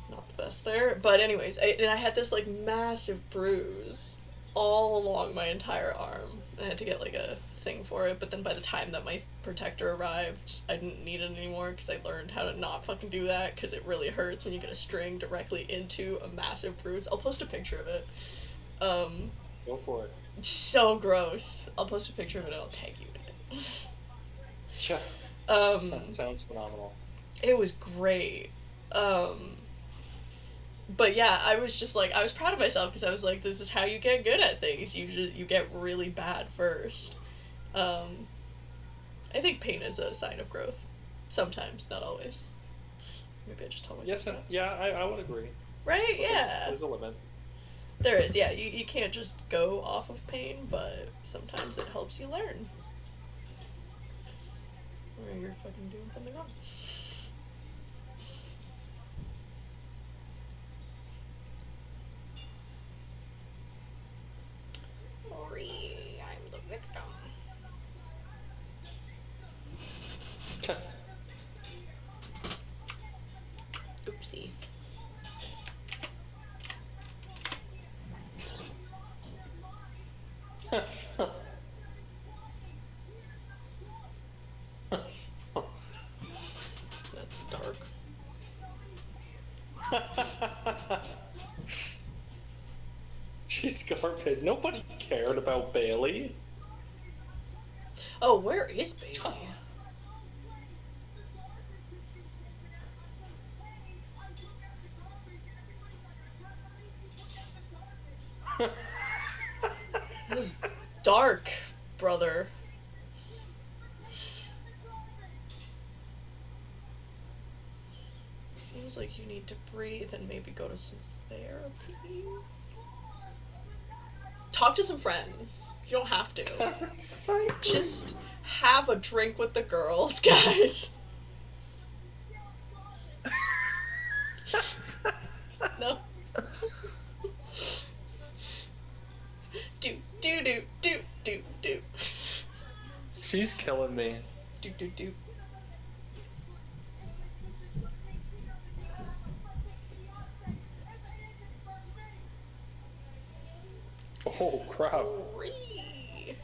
not the best there. But anyways, and I had this like massive bruise all along my entire arm. I had to get like a thing for it, but then by the time that my protector arrived, I didn't need it anymore because I learned how to not fucking do that because it really hurts when you get a string directly into a massive bruise. I'll post a picture of it.
Go for it.
So gross. I'll post a picture of it and I'll tag you in it.
Yeah. Sounds phenomenal.
It was great. But yeah, I was just like, I was proud of myself because I was like, this is how you get good at things. You get really bad first. I think pain is a sign of growth. Sometimes, not always. Maybe I just tell myself
Yes,
that.
yeah, I would agree.
Right?
But
Yeah.
there's a limit.
There is, yeah. You can't just go off of pain, but sometimes it helps you learn. Or you're fucking doing something wrong. Sorry, I'm the victim. Oopsie. That's dark.
She's garbage. Nobody cared about Bailey.
Oh, where is Bailey? This is dark, brother. Seems like you need to breathe and maybe go to some therapy. Talk to some friends. You don't have to. Just have a drink with the girls, guys. No. Do.
She's killing me.
Do.
Oh crap.
Free.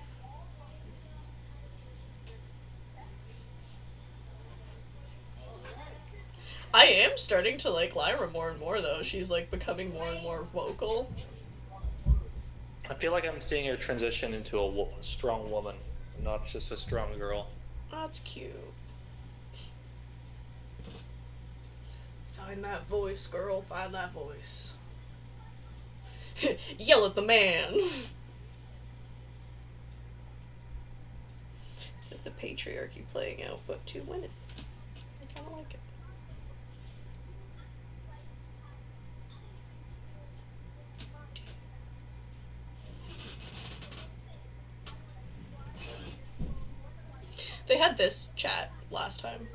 I am starting to like Lyra more and more, though. She's like becoming more and more vocal.
I feel like I'm seeing her transition into a strong woman, not just a strong girl.
That's cute. Find that voice, girl. Find that voice. Yell at the man. It's like the patriarchy playing out, but 2 women. I kind of like it. They had this chat last time.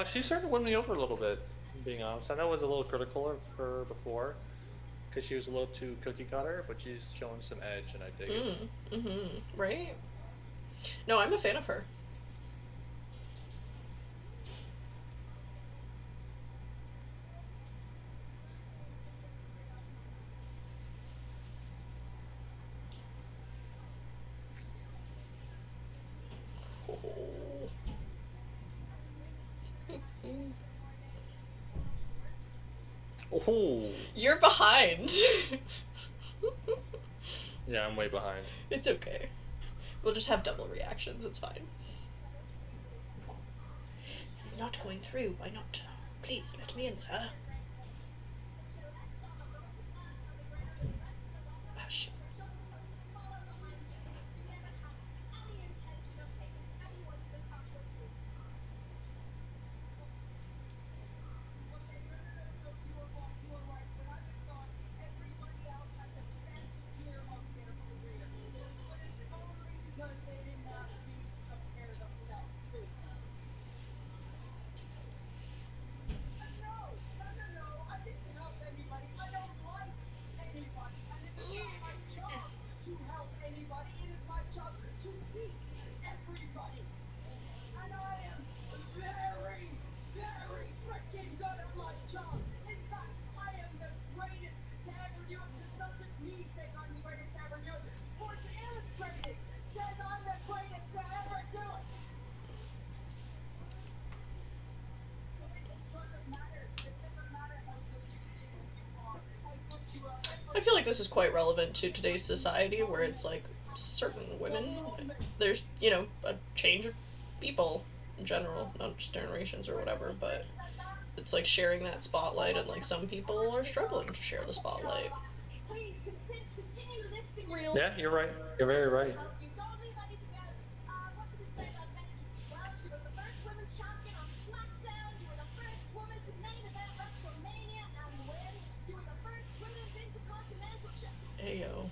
She's starting to win me over a little bit, being honest. I know I was a little critical of her before, because she was a little too cookie cutter, but she's showing some edge, and I dig it.
Right? No, I'm a fan of her.
Oh.
You're behind.
Yeah, I'm way behind.
It's okay. We'll just have double reactions. It's fine. This is not going through. Why not? Please let me in, sir. Ah, shit. I feel like this is quite relevant to today's society where it's like certain women, there's, a change of people in general, not just generations or whatever, but it's like sharing that spotlight, and like some people are struggling to share the spotlight. Real.
Yeah, you're right. You're very right.
Ayo.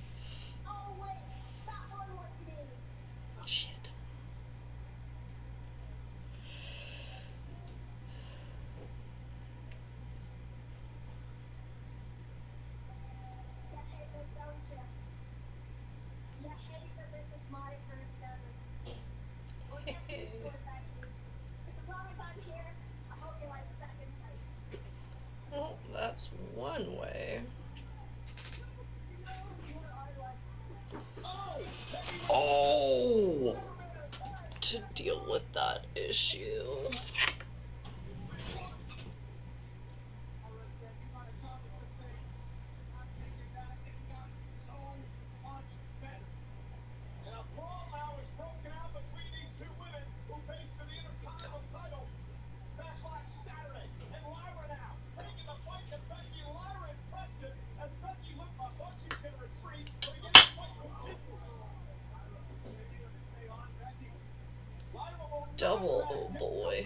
Shit. Well, that's one way. Oh! To deal with that issue. Double, oh boy.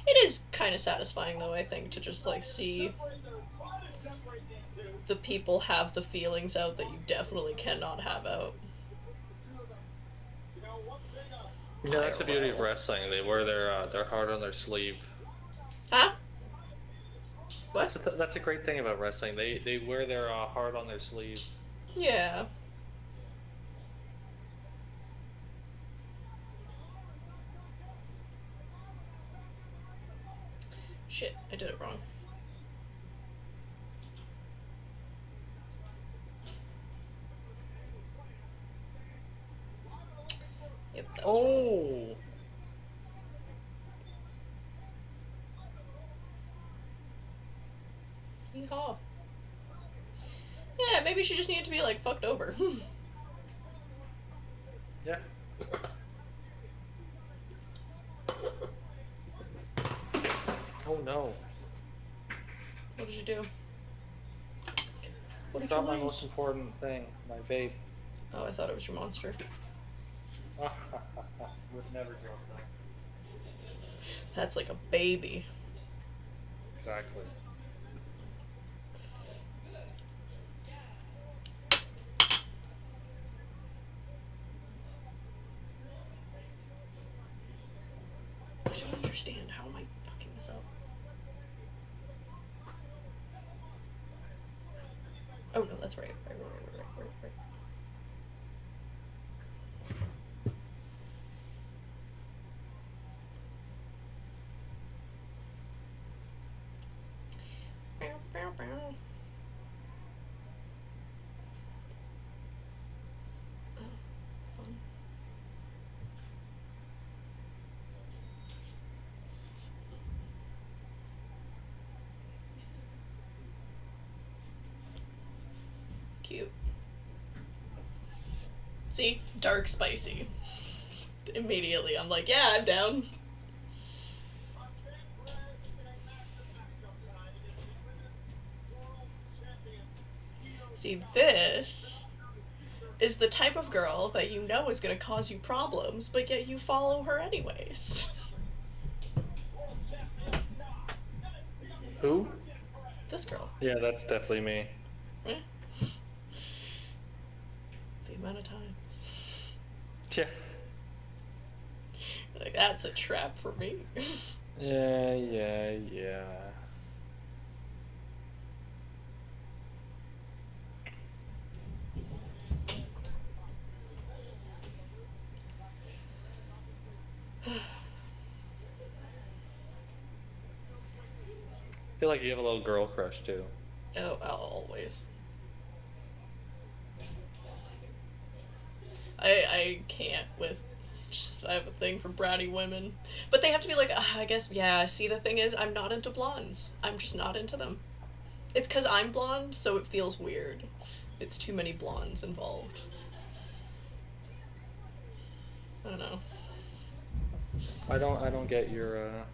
It is kind of satisfying, though, I think, to just, like, see the people have the feelings out that you definitely cannot have out.
Yeah, that's the beauty of wrestling. They wear their heart on their sleeve.
Huh? What?
That's a great thing about wrestling. They wear their heart on their sleeve.
Yeah. Shit, I did it wrong. Yep, that was wrong.
Oh.
Yeehaw. Yeah, maybe she just needed to be, like, fucked over.
Yeah. Oh no.
What did you do? What did
Forgot
you
my
lose?
most important thing, my vape.
Oh, I thought it was your monster.
Would never drop that.
That's like a baby.
Exactly.
I don't understand. How am I fucking this up? Oh no, that's right. Right. Bow, bow, bow. Oh, fun. Cute. See? Dark spicy. Immediately, I'm like, yeah, I'm down. See, this is the type of girl that you know is going to cause you problems, but yet you follow her anyways.
Who?
This girl.
Yeah, that's definitely me.
Eh? The amount of times.
Yeah.
Like, that's a trap for me.
Yeah. I feel like you have a little girl crush too.
Oh, always. I can't with. Just, I have a thing for bratty women. But they have to be like, I guess, yeah, see, the thing is, I'm not into blondes. I'm just not into them. It's because I'm blonde, so it feels weird. It's too many blondes involved. I don't know.
I don't get your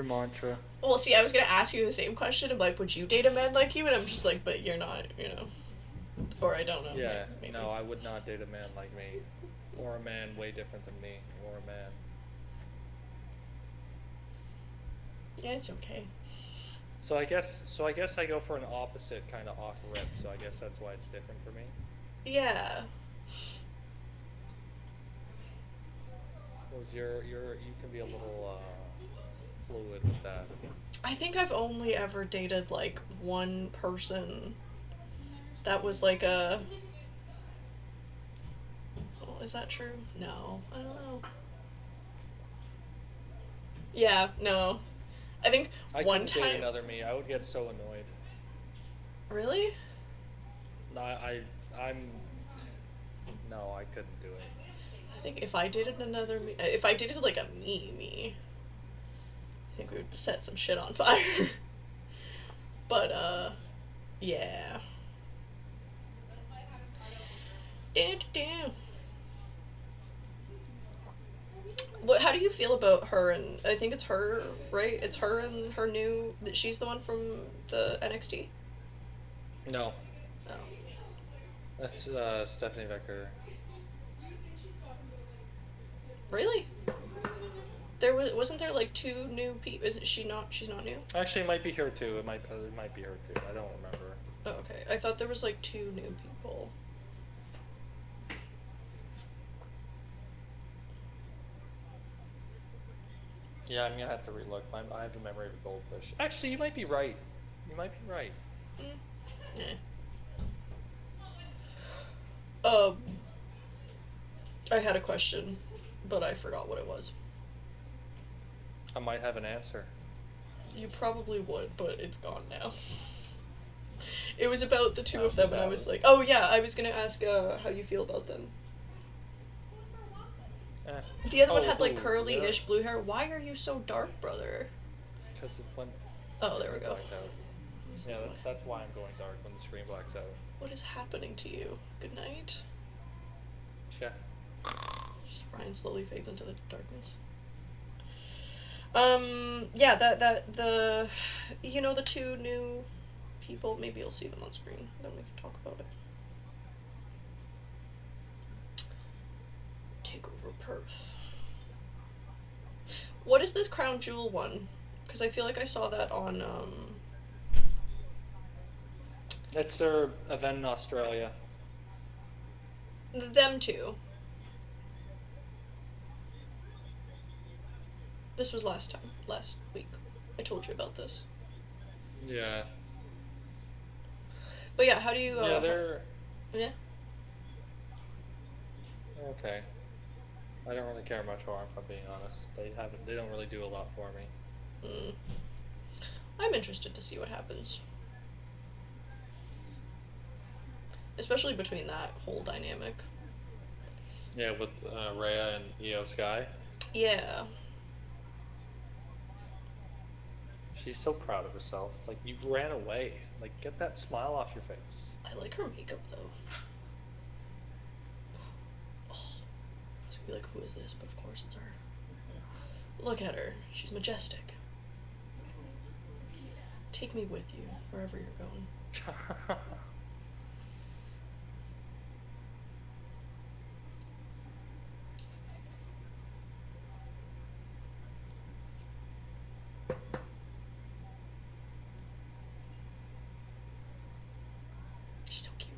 mantra.
Well, see, I was gonna ask you the same question of like, would you date a man like you? And I'm just like, but you're not, you know, Or I don't know.
Yeah,
Maybe.
no, I would not date a man like me, or a man way different than me, or a man.
Yeah, it's okay.
So I guess I go for an opposite kind of off rip. So I guess that's why it's different for me.
Yeah.
Cause you can be a little fluid with that.
I think I've only ever dated like one person that was like a. Oh, is that true? No, I don't know. Yeah, no. I think
I
one
couldn't date
time.
another me. I would get so annoyed.
Really?
I'm no, I couldn't do it.
I think if I dated another me, if I dated like a me, I think we would set some shit on fire. But yeah. Damn, damn. What? How do you feel about her? And I think it's her, right? It's her and her new. She's the one from the NXT.
No,
Oh,
that's Stephanie Becker.
really? There wasn't there like two new people? Isn't she not? She's not new.
Actually, it might be her too. It might be her too. I don't remember.
Oh, okay. I thought there was like two new people.
Yeah, I'm gonna have to relook. I have the memory of a goldfish. Actually, you might be right. You might be right.
Mm. Yeah. Um, I had a question, but I forgot what it was.
I might have an answer.
You probably would, but it's gone now. It was about the two
Tell
of
me
them, and I
about
was
it.
like, oh yeah, I was gonna ask how you feel about them.
Eh.
The other one
Oh,
had like
who?
curly-ish blue hair. Why are you so dark, brother?
Because it's when
Oh,
the
there we
screen
go.
blacked out. Yeah, that's why I'm going dark when the screen blacks out.
What is happening to you? Good night.
Yeah.
Ryan slowly fades into the darkness. Yeah, the the two new people. Maybe you'll see them on screen. Then we can talk about it. Take over Perth. What is this Crown Jewel one? Because I feel like I saw that on
It's their event in Australia.
them two. This was last week. I told you about this.
Yeah.
But yeah, how do you?
Yeah, they're
Yeah.
okay. I don't really care much for them, if I'm being honest. They don't really do a lot for me.
Mm. I'm interested to see what happens, especially between that whole dynamic.
Yeah, with Rhea and Io Sky.
Yeah.
She's so proud of herself. Like, you ran away. Like, get that smile off your face.
I like her makeup though. Oh, I was gonna be like, who is this? But of course it's her. Look at her. She's majestic. Take me with you wherever you're going. She's so cute.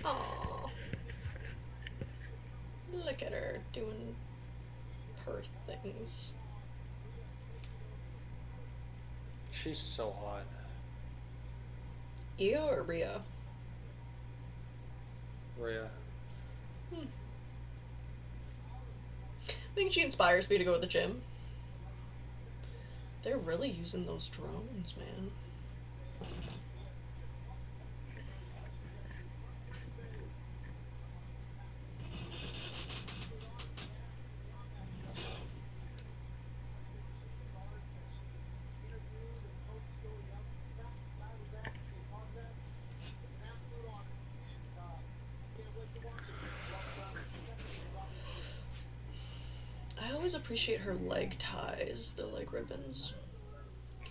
Aww. Look at her doing her things.
She's so hot.
Io or Rhea?
Rhea.
I think she inspires me to go to the gym. They're really using those drones, man. I always appreciate her leg ties, the leg ribbons. Yeah.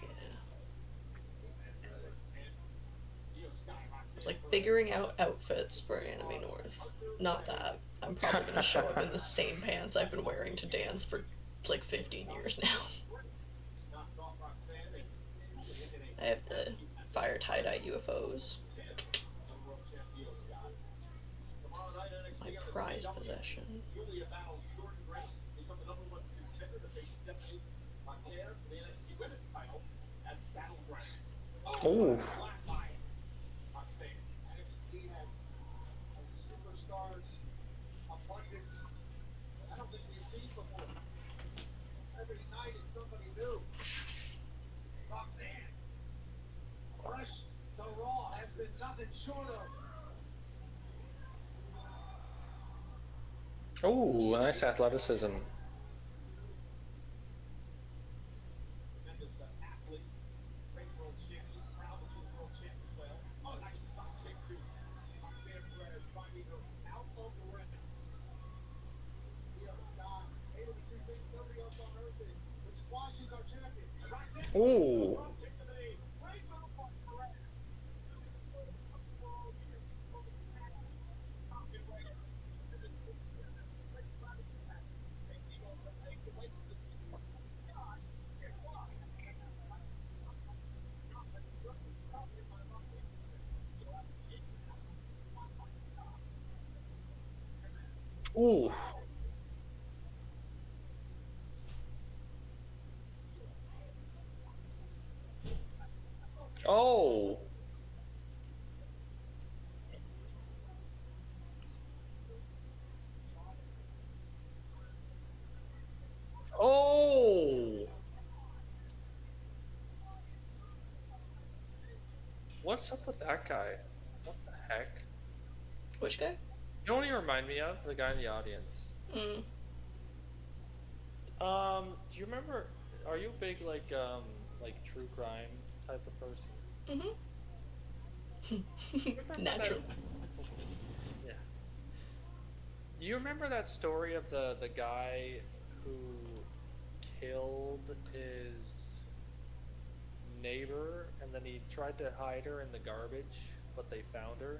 It's like figuring out outfits for Anime North. Not that. I'm probably gonna show up in the same pants I've been wearing to dance for like 15 years now. I have the fire tie-dye UFOs. My prized possession.
Ooh. Ooh, nice athleticism. Ooh. Ooh. Oh. Oh. What's up with that guy? What the heck?
Which guy?
You know what he remind me of? The guy in the audience.
Mm.
Do you remember? Are you a big like true crime type of person?
Mm-hmm.
Remember that?
Natural.
Yeah. Do you remember that story of the guy who killed his neighbor and then he tried to hide her in the garbage, but they found her?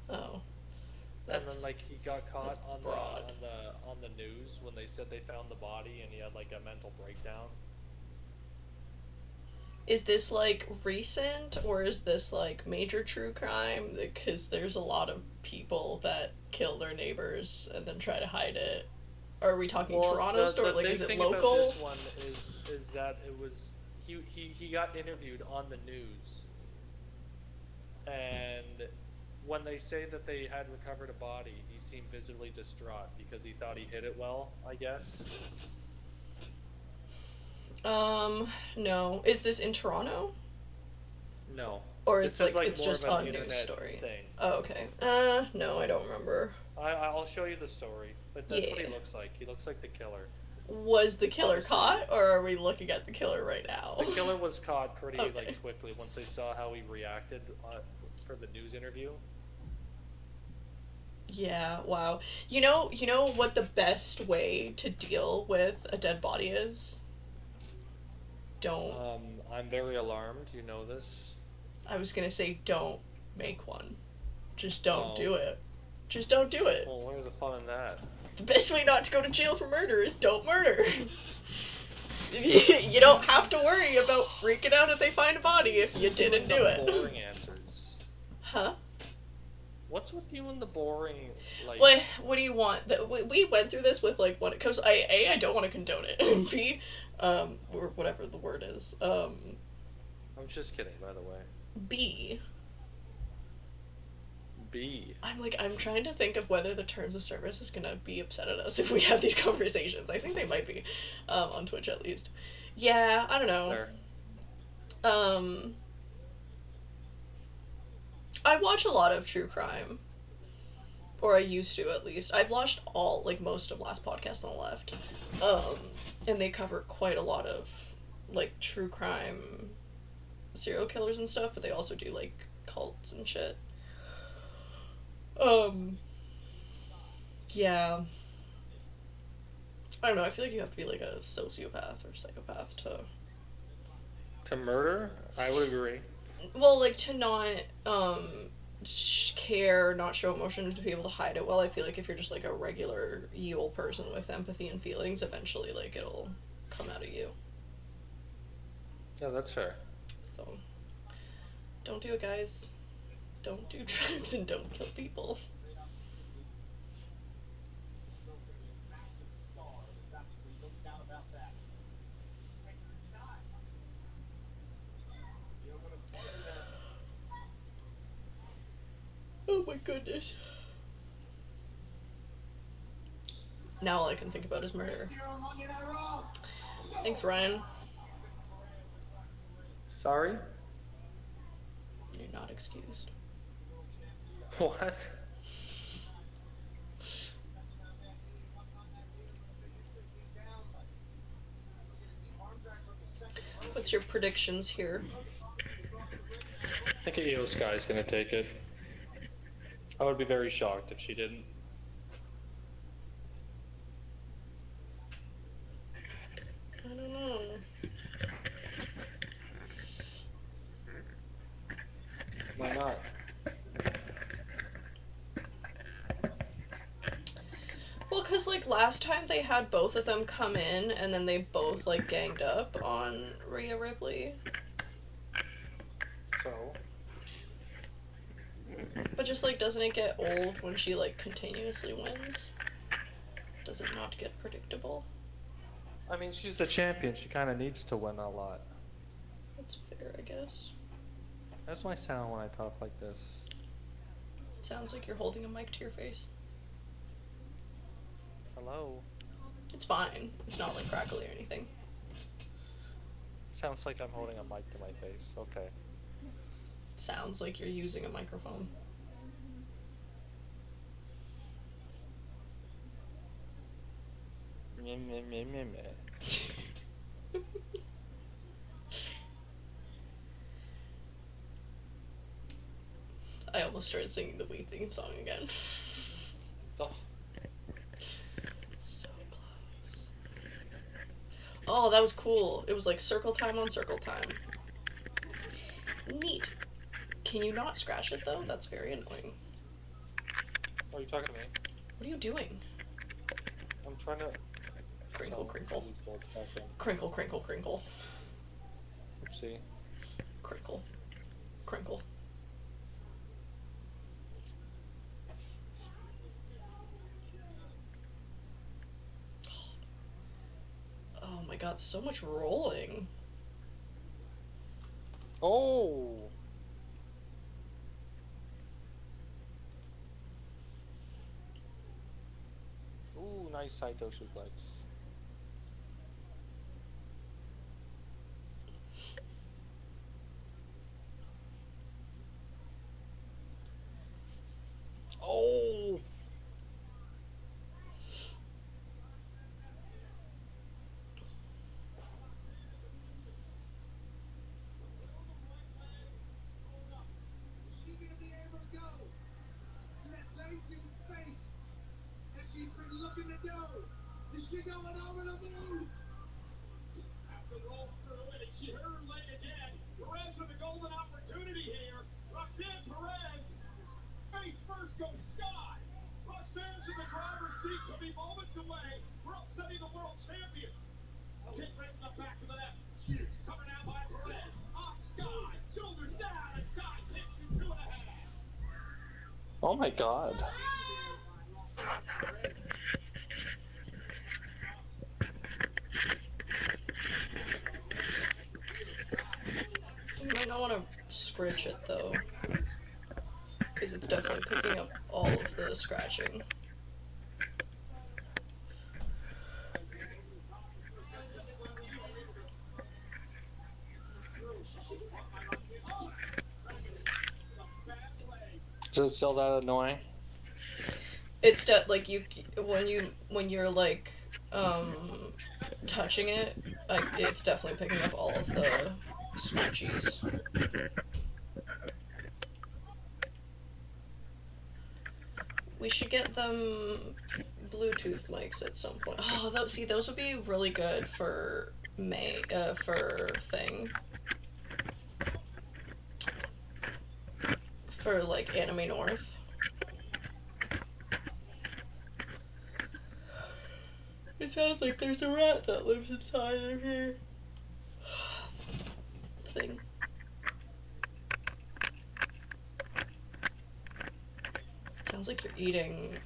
Oh,
And
that's
then like he got caught on the
broad.
on the news when they said they found the body and he had like a mental breakdown.
Is this like recent or is this like major true crime? Because there's a lot of people that kill their neighbors and then try to hide it. Or are we talking
Well,
Toronto story?
the
Like,
big
is it
thing about
local?
this one is that it was he got interviewed on the news, and when they say that they had recovered a body, he seemed visibly distraught because he thought he hit it well, I guess.
No. Is this in Toronto?
No,
Or
this
it's
is
like
like
it's
more of
just
an
a news
internet
story?
thing.
Oh, okay. No, I don't remember.
I'll show you the story, but that's what he
Yeah.
looks like. He looks like the killer.
Was the killer
Obviously,
caught, or are we looking at the killer right now?
the killer was caught pretty
Okay.
like quickly once they saw how he reacted for the news interview.
Yeah, wow. You know what the best way to deal with a dead body is? Don't.
I'm very alarmed. You know this.
I was gonna say don't make one. Just don't
Oh,
do it. Just don't do it.
well, where's the fun in that?
The best way not to go to jail for murder is don't murder. You don't have to worry about freaking out if they find a body if you didn't do it.
Boring answers.
Huh?
What's with you and the boring like?
What do you want? We went through this with like when it comes. I don't want to condone it. B, or whatever the word is.
I'm just kidding, by the way.
B.
B.
I'm trying to think of whether the terms of service is gonna be upset at us if we have these conversations. I think they might be, on Twitch at least. Yeah, I don't know.
There.
Um, I watch a lot of true crime, or I used to at least. I've watched most of Last Podcast on the Left, and they cover quite a lot of like true crime, serial killers and stuff, but they also do like cults and shit. Um, yeah. I don't know. I feel like you have to be like a sociopath or psychopath to.
To murder, I would agree.
Well, like to not care, not show emotion, to be able to hide it. Well, I feel like if you're just like a regular evil person with empathy and feelings, eventually like it'll come out of you.
Yeah, that's fair.
So don't do it, guys. Don't do drugs and don't kill people. Oh my goodness. Now all I can think about is murder. Thanks, Ryan.
Sorry?
You're not excused.
What?
What's your predictions here?
I think Io Sky's gonna take it. I would be very shocked if she didn't.
I don't know.
Why not?
Well, because, like, last time they had both of them come in and then they both, like, ganged up on Rhea Ripley.
So?
But just, like, doesn't it get old when she, like, continuously wins? Does it not get predictable?
I mean, she's the champion. She kind of needs to win a lot.
That's fair, I guess.
That's my sound when I talk like this.
Sounds like you're holding a mic to your face.
Hello?
It's fine. It's not, like, crackly or anything.
Sounds like I'm holding a mic to my face. Okay.
Sounds like you're using a microphone.
Meh, meh, meh, meh, meh.
I almost started singing the Wii theme song again.
Oh.
So close. Oh, that was cool. It was like circle time on circle time. Neat. Can you not scratch it though? That's very annoying.
Oh, you talking to me?
What are you doing?
I'm trying to...
Crinkle, crinkle.
These bolts back in.
Crinkle, crinkle, crinkle.
Oopsie.
Crinkle. Crinkle. Oh my god, so much rolling.
Oh! Ooh, nice Saito suplex. Oh!
Is she gonna be able to go? That Lacey in space that she's been looking to do. Is she going over the moon? Has to roll through it, and she heard her leg again. Perez with a golden opportunity here. Roxanne Perez. Face first goes Sky. Roxanne's in the driver's seat. Could be moments away. We're upsetting the world champion. Kick right in the back of the net. She's coming out by Perez. On Sky. Shoulders down, and Sky kicks you 2.5.
Oh my god.
You might not want to scritch it though, because it's definitely picking up all of the scratching.
Does it still that annoying?
It's like when you're like touching it, like it's definitely picking up all of the scratchies. We should get them Bluetooth mics at some point. Oh, those would be really good for for thing. For, like, Anime North. It sounds like there's a rat that lives inside of here. Thing. Sounds like you're eating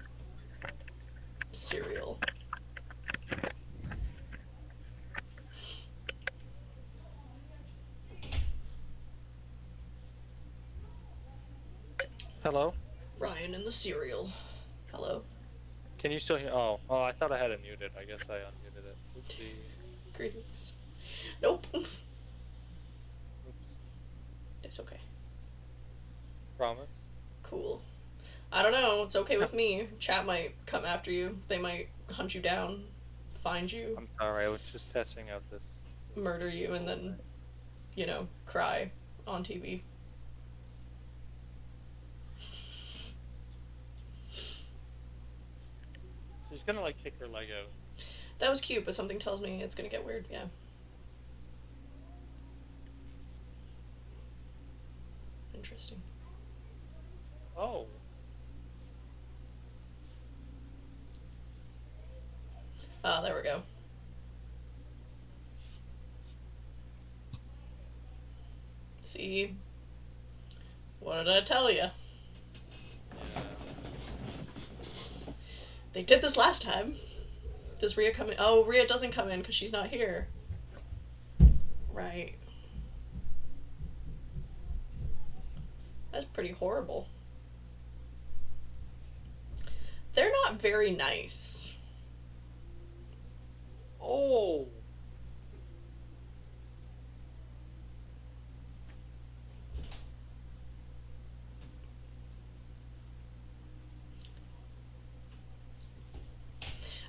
cereal.
Hello?
Ryan and the cereal. Hello.
Can you still hear? Oh, I thought I had it muted. I guess I unmuted it. Oopsie.
Greetings. Nope.
Oops.
It's okay.
Promise?
Cool. I don't know. It's okay with me. Chat might come after you. They might hunt you down, find you,
I'm sorry, I was just testing out this.
murder you, and then, cry on TV.
She's gonna, like, kick her leg out.
That was cute, but something tells me it's gonna get weird, yeah. Interesting.
Oh.
Ah, there we go. See? What did I tell you?
Yeah.
They did this last time. Does Rhea come in? Oh, Rhea doesn't come in because she's not here. Right. That's pretty horrible. They're not very nice.
Oh!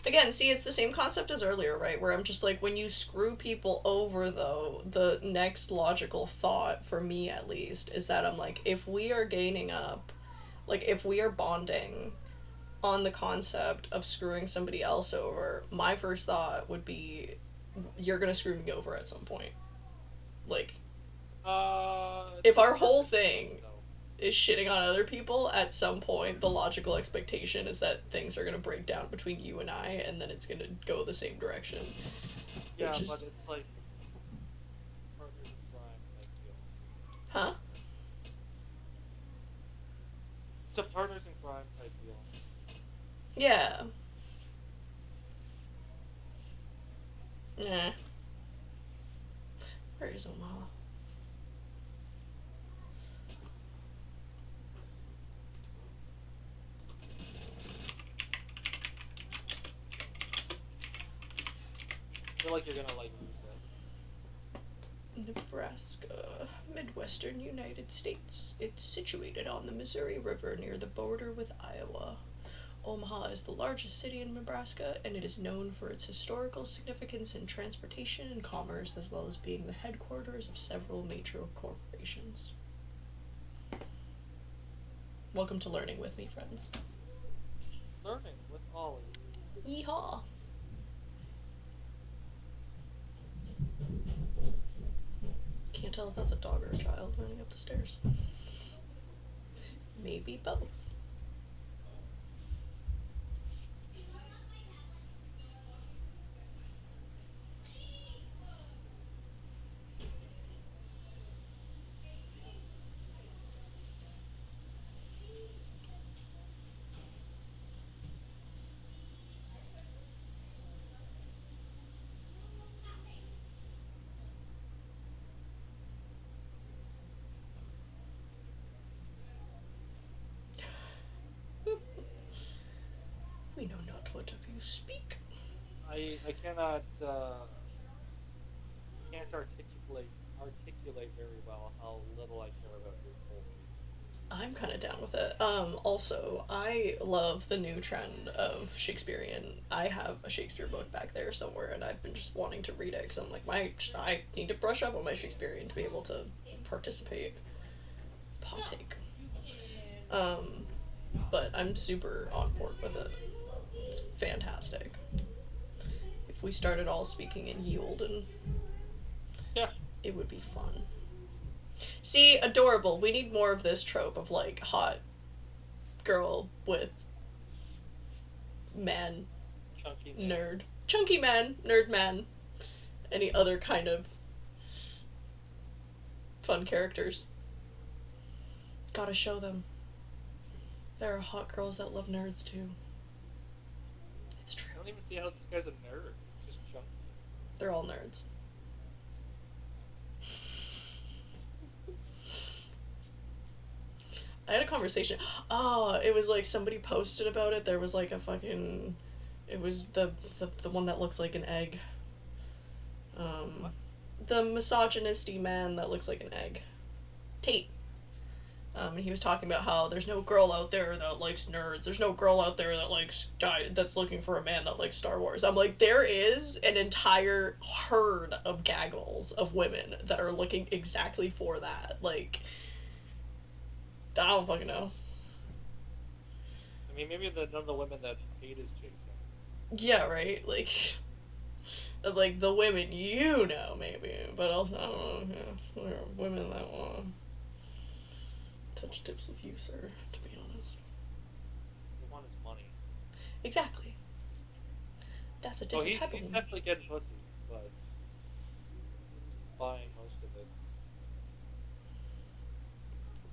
Again, see, it's the same concept as earlier, right? Where I'm just like, when you screw people over, though, the next logical thought, for me at least, is that I'm like, if we are gaining up, like, if we are bonding on the concept of screwing somebody else over, my first thought would be, you're gonna screw me over at some point. Like, if our whole thing is shitting on other people, at some point the logical expectation is that things are going to break down between you and I, and then it's going to go the same direction.
Yeah, but it's like partners in crime type deal.
Huh?
It's a partners in crime type deal.
Yeah. Nah. Where is Omaha?
I feel like you're gonna, like, lose that.
Nebraska, Midwestern United States. It's situated on the Missouri River near the border with Iowa. Omaha is the largest city in Nebraska, and it is known for its historical significance in transportation and commerce, as well as being the headquarters of several major corporations. Welcome to Learning with me, friends.
Learning with Ollie.
Yeehaw! Can't tell if that's a dog or a child running up the stairs. Maybe both. We know not what of you speak.
I cannot can't articulate very well how little I care about your whole movie.
I'm kind of down with it. Also, I love the new trend of Shakespearean. I have a Shakespeare book back there somewhere, and I've been just wanting to read it because I'm like, I need to brush up on my Shakespearean to be able to partake. But I'm super on board with it. It's fantastic. If we started all speaking in yield, and
Yeah.
it would be fun. See, adorable. We need more of this trope of like hot girl with man
Chunky
nerd, chunky man, nerd man, any other kind of fun characters. Gotta show them. There are hot girls that love nerds too. It's true.
I don't even see how this guy's a nerd. He's just chunky.
They're all nerds. I had a conversation. Oh, it was like somebody posted about it. There was like a fucking. It was the one that looks like an egg.
What?
The misogynisty man that looks like an egg. Tate. And he was talking about how there's no girl out there that likes nerds. There's no girl out there that likes that's looking for a man that likes Star Wars. I'm like, there is an entire herd of gaggles of women that are looking exactly for that. Like, I don't fucking know.
I mean, maybe none of the women that Kate is chasing.
Yeah, right. Like the women you know, maybe, but also I don't know. Yeah, there are women that want to touch tips with you, sir. To be honest.
They want his money.
Exactly. That's a
Oh,
different type of
he's
woman.
definitely getting pussy, but buying most of it.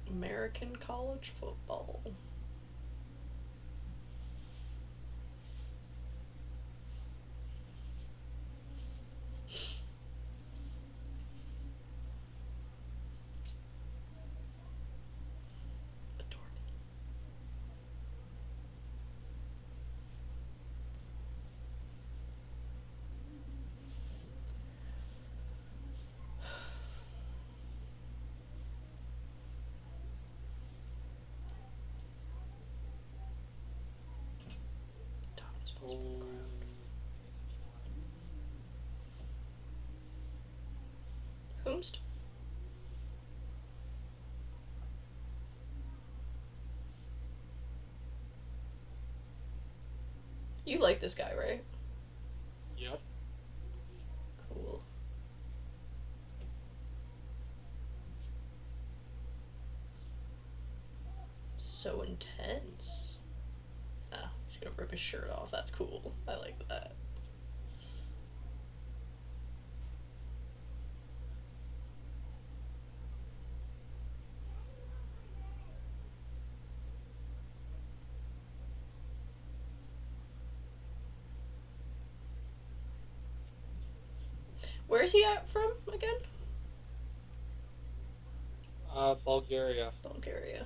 American college football. Adorable. Dominus falls from the ground. Whomst? You like this guy, right?
Yep.
Cool. So intense. Ah, he's gonna rip his shirt off. That's cool. I like that. Where is he at from again?
Bulgaria.
Bulgaria.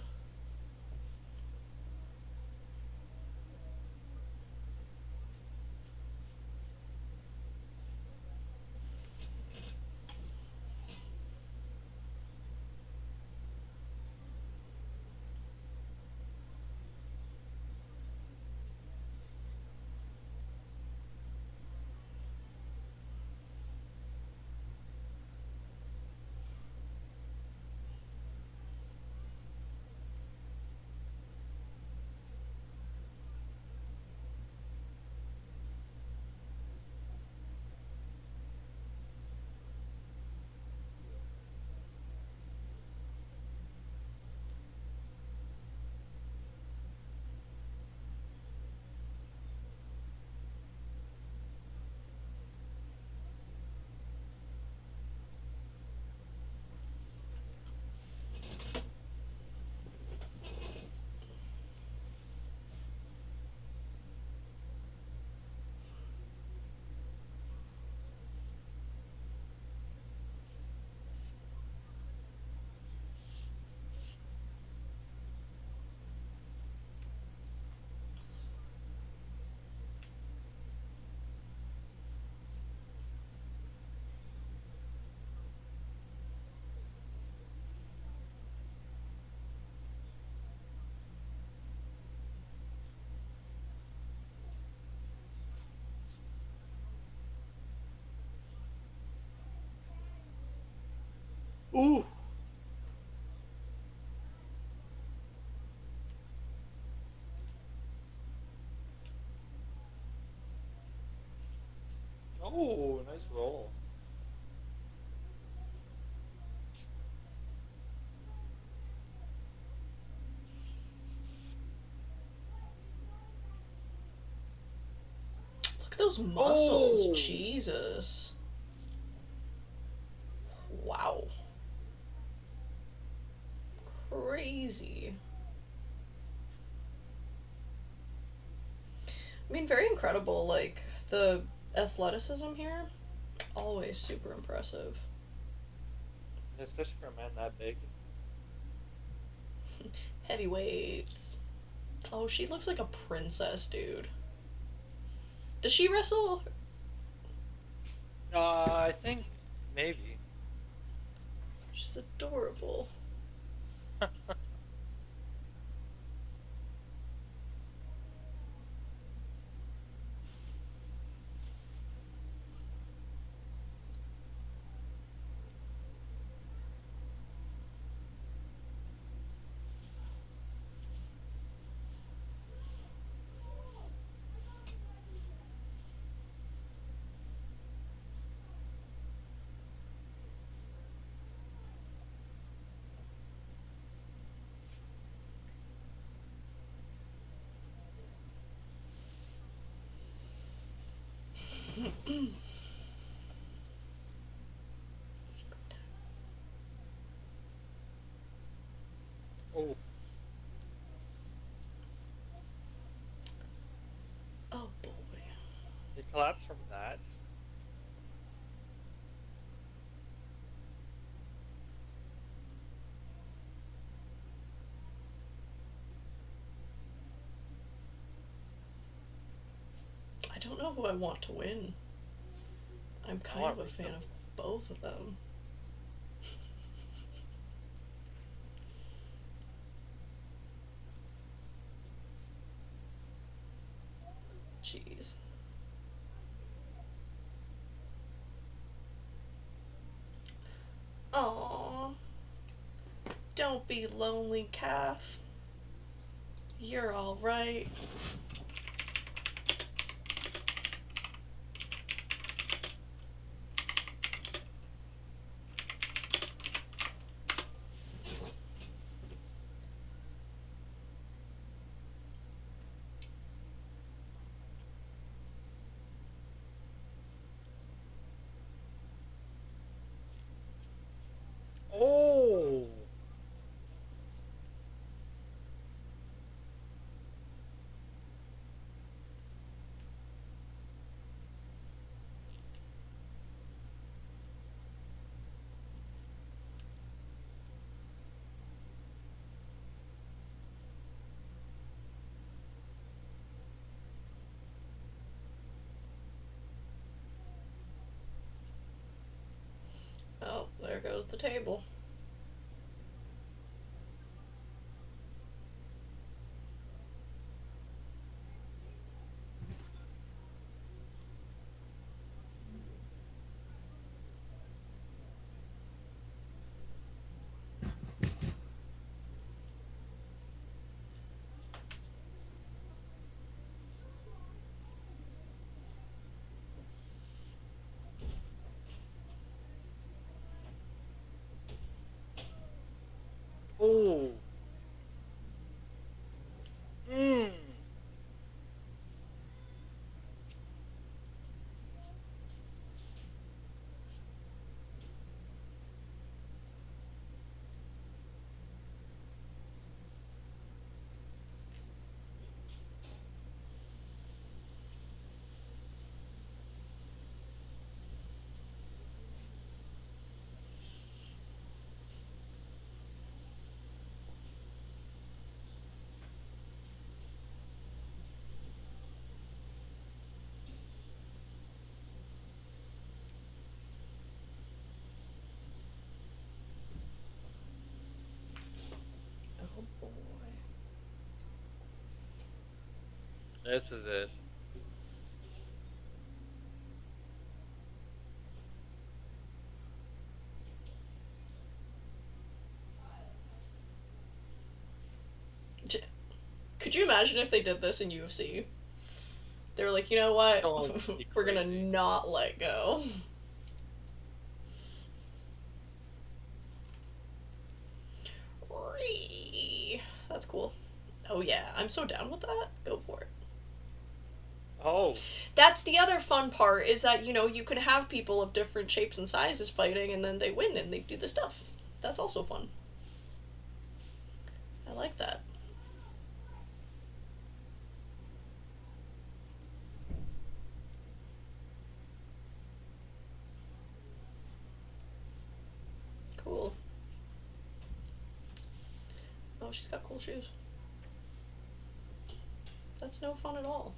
Ooh. Oh, nice roll.
Look at those muscles.
Oh,
Jesus. Wow. Crazy. I mean, very incredible. Like, the athleticism here, always super impressive.
especially for a man that big.
Heavyweights. Oh, she looks like a princess, dude. Does she wrestle?
I think maybe.
She's adorable.
Oh,
Oh boy.
they collapsed from that.
I don't know who I want to win. I'm
I
kind
want
of a
Rico.
fan of both of them. Jeez. Aww. Don't be lonely, calf. You're alright.
Oh,
Oh, there goes the table.
oh. Mm.
Oh boy.
This is it.
Could you imagine if they did this in UFC? They were like, you know what?
Don't be
We're gonna
crazy.
not let go. That's cool. Oh yeah, I'm so down with that. Go for it.
Oh,
That's the other fun part is that you can have people of different shapes and sizes fighting, and then they win and they do the stuff. That's also fun. I like that. Cool. Oh, she's got cool shoes. That's no fun at all.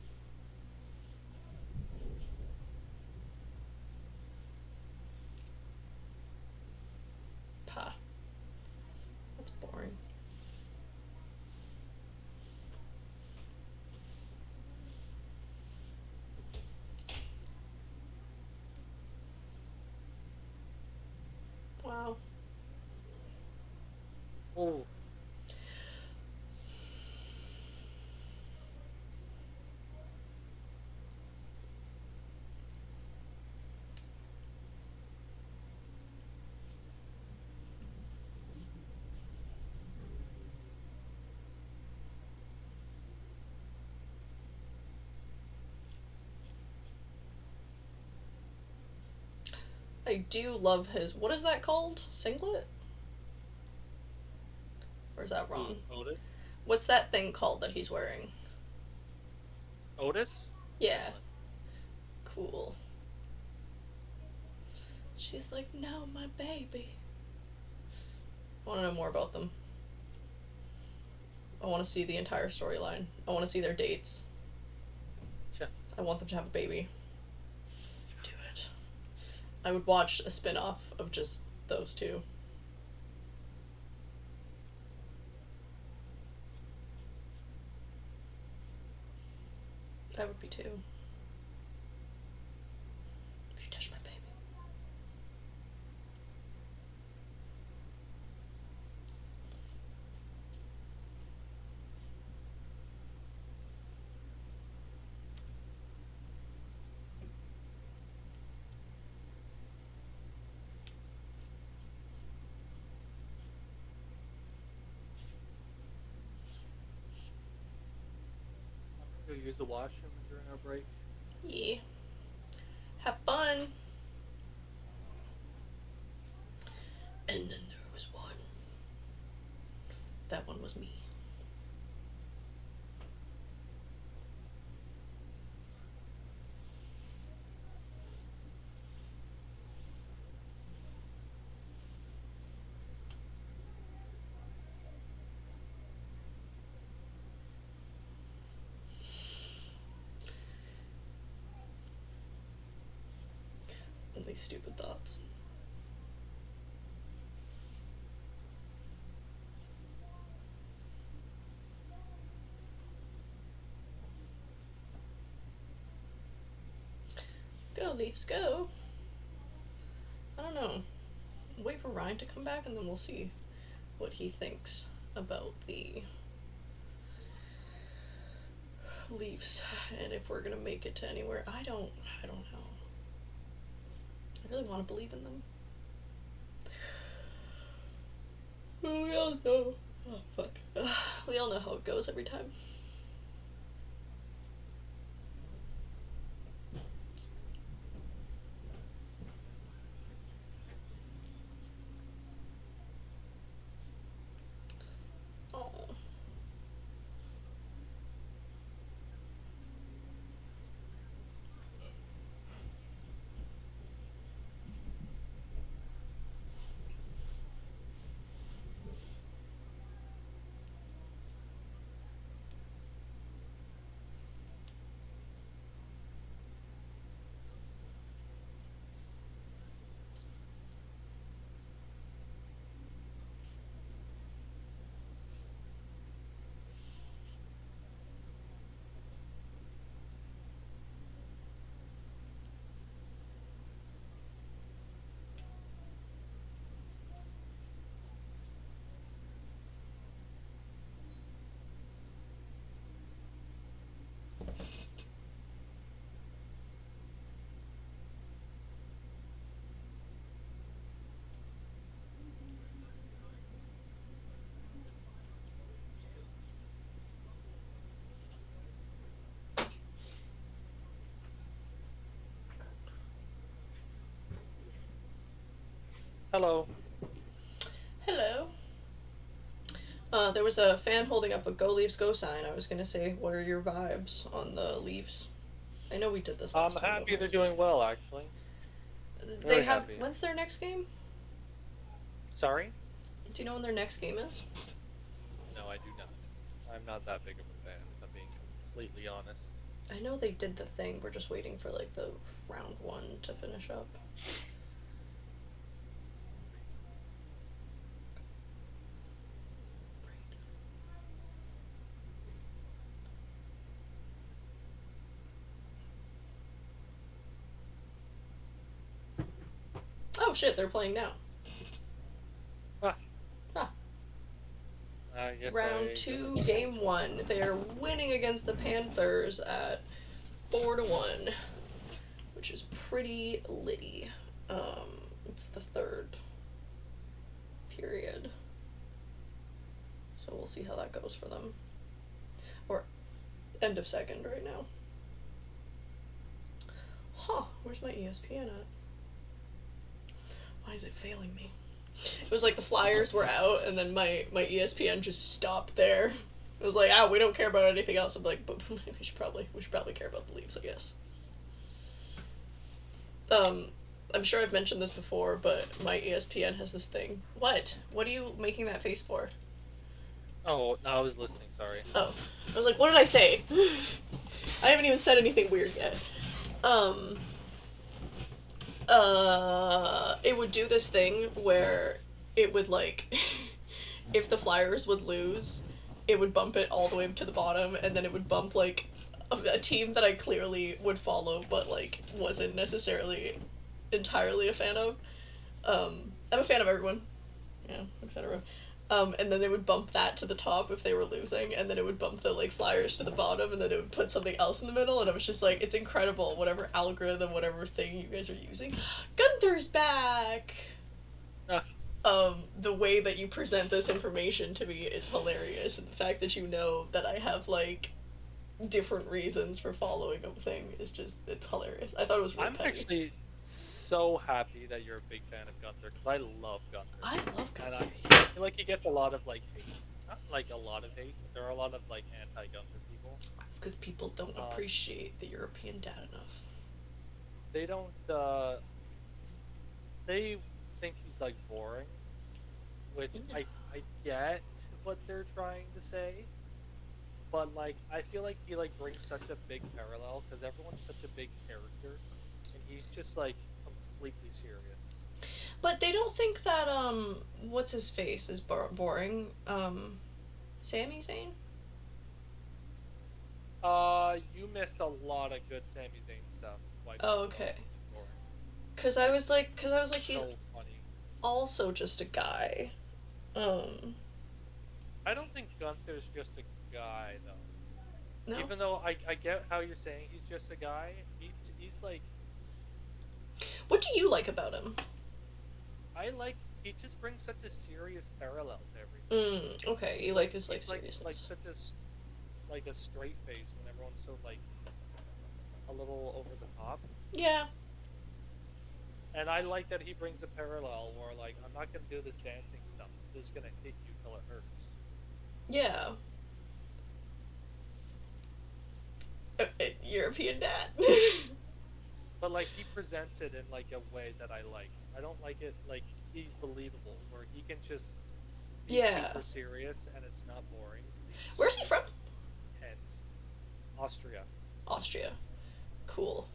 Pah. That's boring. Wow.
oh,
I do love his. What is that called? Singlet? Or is that
who?
wrong?
Otis?
What's that thing called that he's wearing?
Otis?
Yeah.
Singlet.
Cool. She's like, no, my baby. I want to know more about them. I want to see the entire storyline. I want to see their dates.
Yeah.
I want them to have a baby. Do it. I would watch a spin off of just those two. I would be too. If you touch my baby.
Go use the washroom during our break.
Yeah. Have fun. And then there was one. That one was me. And these stupid thoughts. Go, Leafs, go. I don't know. Wait for Ryan to come back and then we'll see what he thinks about the Leafs and if we're gonna make it to anywhere. I don't know. I really want to believe in them. We all know. Oh fuck. We all know how it goes every time. Oh.
Hello.
Hello. There was a fan holding up a "Go Leafs Go" sign. I was gonna say, what are your vibes on the Leafs? I know we did this
I'm
last time, but
happy they're doing well, actually.
they
Very
have.
happy.
When's their next game?
Sorry?
Do you know when their next game is?
No, I do not. I'm not that big of a fan, if I'm being completely honest.
I know they did the thing. We're just waiting for like the round one to finish up. Oh shit, they're playing now.
Ah,
Huh.
I guess
Round
I
two,
really
game one. They're winning against the Panthers at 4-1, which is pretty litty. It's the third period, so we'll see how that goes for them. Or end of second right now. Huh? Where's my ESPN at? Why is it failing me? It was like the Flyers were out, and then my ESPN just stopped there. It was like, we don't care about anything else. I'm like, but we should probably care about the Leafs, I guess. I'm sure I've mentioned this before, but my ESPN has this thing. What? What are you making that face for?
Oh, no, I was listening, sorry.
Oh, I was like, what did I say? I haven't even said anything weird yet. It would do this thing where it would like, if the Flyers would lose, it would bump it all the way to the bottom, and then it would bump like a team that I clearly would follow, but like wasn't necessarily entirely a fan of. I'm a fan of everyone, yeah, etc. And then they would bump that to the top if they were losing, and then it would bump the like Flyers to the bottom, and then it would put something else in the middle, and it was just like, it's incredible, whatever algorithm, whatever thing you guys are using. Gunther's back! The way that you present this information to me is hilarious, and the fact that you know that I have like different reasons for following a thing is just, it's hilarious. I thought it was really
I'm
petty.
actually so happy that you're a big fan of Gunther, because I love Gunther.
I love
And
Gunther.
I feel like he gets a lot of like hate. Not like a lot of hate, but there are a lot of like anti-Gunther people.
It's because people don't appreciate the European dad enough.
They don't, they think he's like boring, which I get what they're trying to say, but like I feel like he like brings such a big parallel, because everyone's such a big character, and he's just like completely serious.
But they don't think that what's his face is boring. Sami Zayn.
You missed a lot of good Sami Zayn stuff. Like,
Oh, okay. Cause I was like, he's
so funny.
also just a guy.
I don't think Gunther's just a guy though.
No.
Even though I get how you're saying he's just a guy, he's like,
What do you like about him?
I like, he just brings such a serious parallel to everything.
Okay. You like his like
he's
seriousness.
like such a like a straight face when everyone's so like a little over the top.
Yeah.
And I like that he brings a parallel where like, I'm not gonna do this dancing stuff. I'm just gonna hit you till it hurts.
Yeah. European dad.
But like, he presents it in like a way that I like. I don't like it like he's believable, where he can just be super serious and it's not boring.
Where's he from?
Hence, Austria.
Austria. Cool.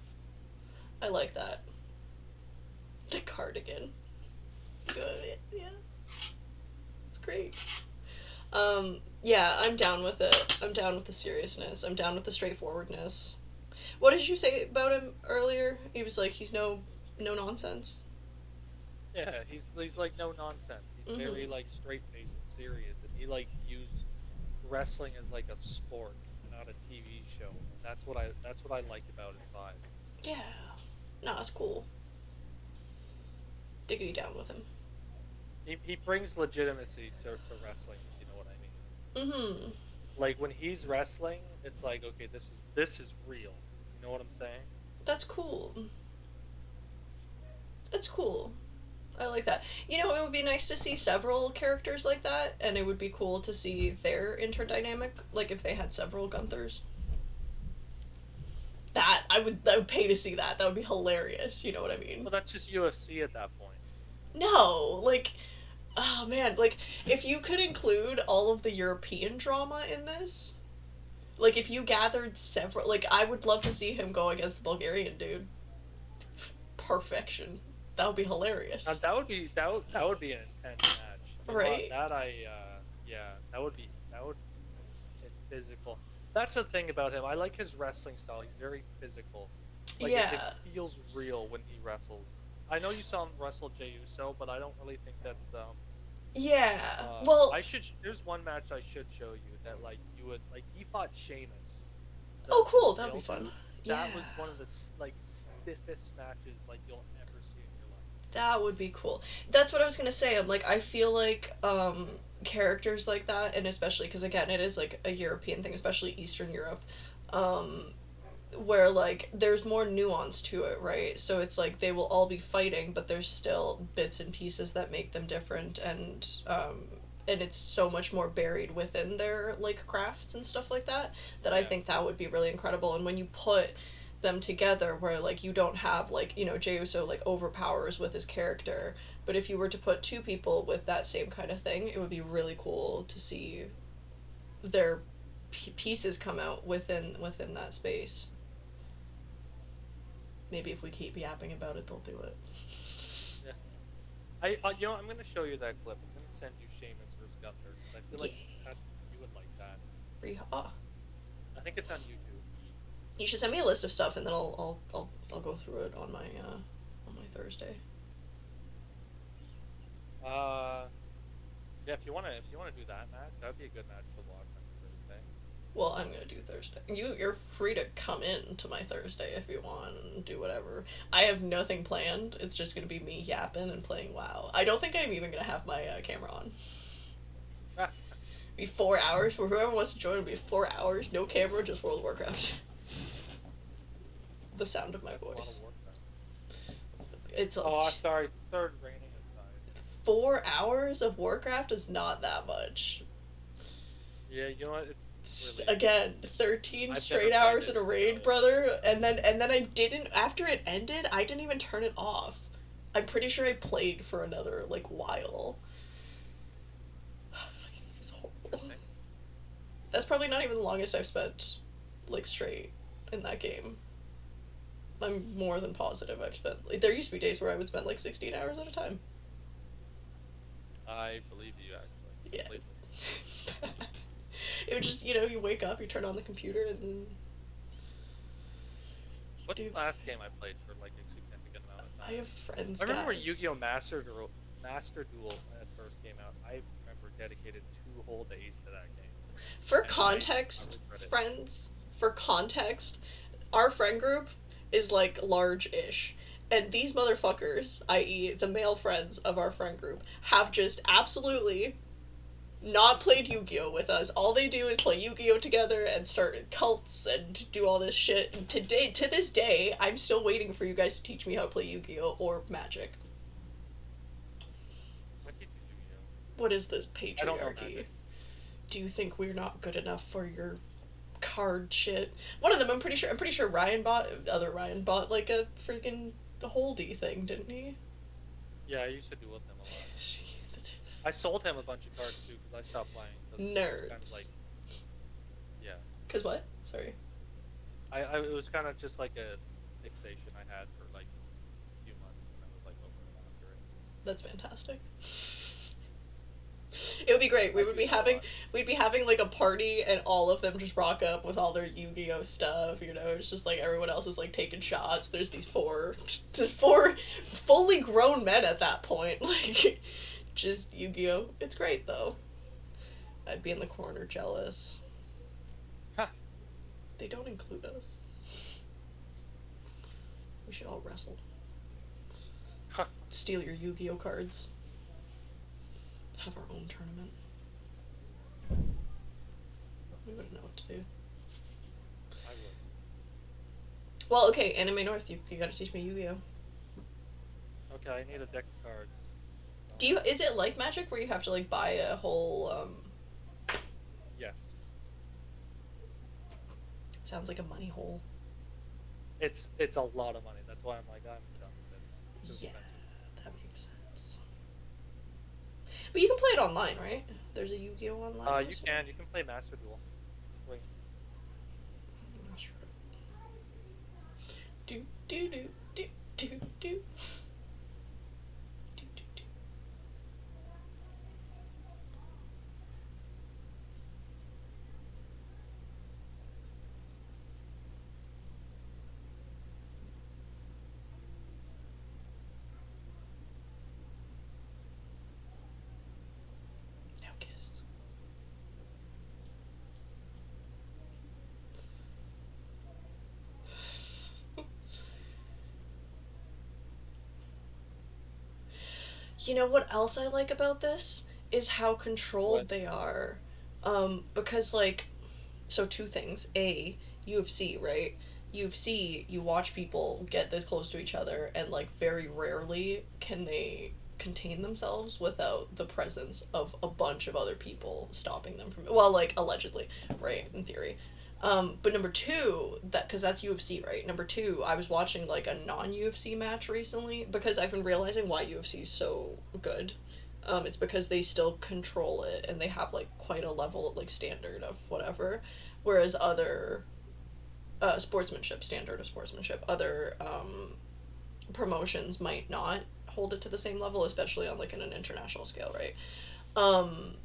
I like that. The cardigan. Good. Yeah. It's great. Yeah, I'm down with it. I'm down with the seriousness. I'm down with the straightforwardness. What did you say about him earlier? He was like, he's no nonsense.
Yeah, he's like no nonsense. He's very like straight faced and serious, and he like views wrestling as like a sport and not a TV show. That's what I like about his vibe.
Yeah. No, it's cool. Diggity down with him.
He brings legitimacy to wrestling, if you know what I mean.
Mm-hmm.
Like, when he's wrestling, it's like, okay, this is real. You know what I'm saying?
That's cool. That's cool. I like that. You know, it would be nice to see several characters like that, and it would be cool to see their interdynamic, like if they had several Gunthers. I would pay to see that. That would be hilarious. You know what I mean?
Well, that's just UFC at that point.
No, like, oh man, like if you could include all of the European drama in this, like if you gathered several, like I would love to see him go against the Bulgarian dude. Perfection. That would be hilarious.
That would be an intense match. You know what?
Right?
Yeah, that would it's physical. That's the thing about him. I like his wrestling style. He's very physical. Like it
Yeah.
feels real when he wrestles. I know you saw him wrestle Jey Uso, but I don't really think that's
Yeah. Well,
I should. There's one match I should show you that like you would like. He fought Sheamus,
oh
the
cool. That'd be
male
fun.
dude.
Yeah.
That was one of the like stiffest matches like you'll ever see in your life.
That would be cool. That's what I was gonna say. I'm like, I feel like characters like that, and especially because again, it is like a European thing, especially Eastern Europe, um, where like there's more nuance to it, right? So it's like they will all be fighting, but there's still bits and pieces that make them different, and it's so much more buried within their like crafts and stuff like that. That I
Yeah.
think that would be really incredible. And when you put them together where like you don't have like Jey Uso like overpowers with his character, but if you were to put two people with that same kind of thing, it would be really cool to see their pieces come out within that space. Maybe if we keep yapping about it, they'll do it.
Yeah. I'm gonna show you that clip. I'm gonna send you Sheamus versus Gunther. I feel like
Yeah.
that, you would like that.
Oh,
I think it's on YouTube.
you should send me a list of stuff, and then I'll go through it on my Thursday.
Uh, yeah. If you wanna do that match, that'd be a good match to watch on Thursday.
Well, I'm gonna do Thursday. You're free to come in to my Thursday if you want and do whatever. I have nothing planned. It's just gonna be me yapping and playing WoW. I don't think I'm even gonna have my camera on.
Ah,
Be 4 hours for whoever wants to join. It'll be 4 hours, no camera, just World of Warcraft. The sound of my
that's a lot
voice.
of work.
It's
Oh, sorry. It started raining outside.
4 hours of Warcraft is not that much.
Yeah, you know what? It's really
Again, 13
I've
straight
never played
hours
it,
in a raid,
really.
brother, and then I didn't. After it ended, I didn't even turn it off. I'm pretty sure I played for another like while. It's horrible.
Interesting.
That's probably not even the longest I've spent like straight in that game. I'm more than positive I've spent. Like, there used to be days where I would spend like 16 hours at a time.
I believe you actually.
Yeah.
Completely.
It's bad. It would just, you wake up, you turn on the computer, and then.
What's
Dude.
the last game I played for like a significant amount of
I
time?
have friends.
I remember
guys.
Yu-Gi-Oh! Master Duel when it first came out. I remember dedicated 2 whole days to that game.
For
And I
context,
regret it.
friends, for context, our friend group is like large-ish. And these motherfuckers, i.e., the male friends of our friend group, have just absolutely not played Yu-Gi-Oh with us. All they do is play Yu-Gi-Oh together and start cults and do all this shit. And to this day, I'm still waiting for you guys to teach me how to play Yu-Gi-Oh or Magic.
I teach you Yu-Gi-Oh!
What is this
I don't know
patriarchy?
Magic.
Do you think we're not good enough for your card shit? One of them, I'm pretty sure Ryan bought like a freaking holdie thing, didn't he?
Yeah, I used to duel with him a lot. I sold him a bunch of cards too because I stopped playing. 'Cause it was kind of
Nerds.
like, yeah,
Cause what? Sorry.
it was kind of just like a fixation I had for like a few months, and I was like over it after it.
That's fantastic. It would be great.
I do that a lot.
We'd be having like a party and all of them just rock up with all their Yu-Gi-Oh stuff, It's just like everyone else is like taking shots. There's these four fully grown men at that point. Like just Yu-Gi-Oh. It's great though. I'd be in the corner jealous.
Huh.
They don't include us. We should all wrestle.
Huh.
Steal your Yu-Gi-Oh cards. Have our own tournament. We wouldn't know what to do.
I would.
Well, okay, Anime North, you gotta teach me Yu-Gi-Oh.
Okay, I need a deck of cards.
Is it like Magic where you have to like buy a whole
Yes.
sounds like a money hole.
It's a lot of money. That's why I'm like I'm done with this. It's too
Yeah,
expensive.
that makes sense. But you can play it online, right? There's a Yu-Gi-Oh online.
You
Also?
can play Master Duel. It's free.
That's right. Do do do do do do do do do. Now kiss. You know what else I like about this is how
What?
controlled they are. Because like, so two things. A, UFC, right? UFC, you watch people get this close to each other, and like very rarely can they contain themselves without the presence of a bunch of other people stopping them from. Well, like allegedly, right? In theory. But number two, that because that's UFC, right? Number two, I was watching like a non UFC match recently because I've been realizing why UFC is so good. It's because they still control it and they have like quite a level like standard of whatever, whereas other sportsmanship standard of sportsmanship, other promotions might not hold it to the same level, especially on like an international scale, right? Um,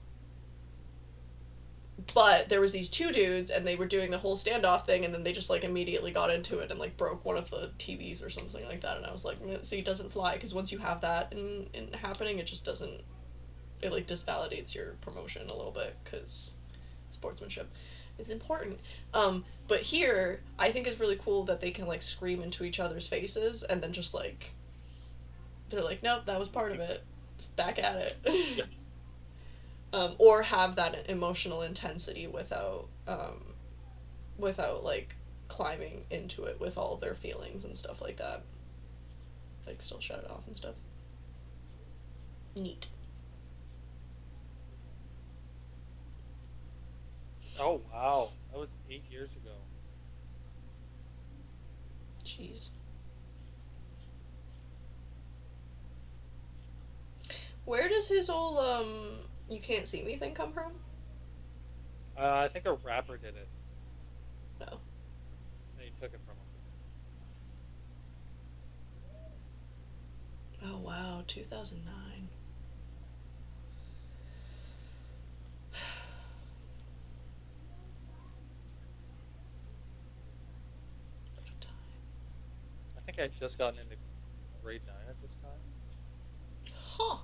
but there was these two dudes and they were doing the whole standoff thing and then they just like immediately got into it and like broke one of the TVs or something like that and I was like, see, it doesn't fly because once you have that in happening, it just doesn't, it like disvalidates your promotion a little bit because sportsmanship is important. But here I think it's really cool that they can like scream into each other's faces and then just like they're like, nope, that was part of it, just back at it.
Yeah.
Or have that emotional intensity without like climbing into it with all their feelings and stuff like that. Like still shut it off and stuff. Neat.
Oh wow, that was 8 years ago.
Jeez. Where does his whole you can't see me thing come from?
I think a rapper did it.
No.
And he took it from him.
Oh wow, 2009. What a time.
I think I just gotten into grade 9 at this time.
Huh.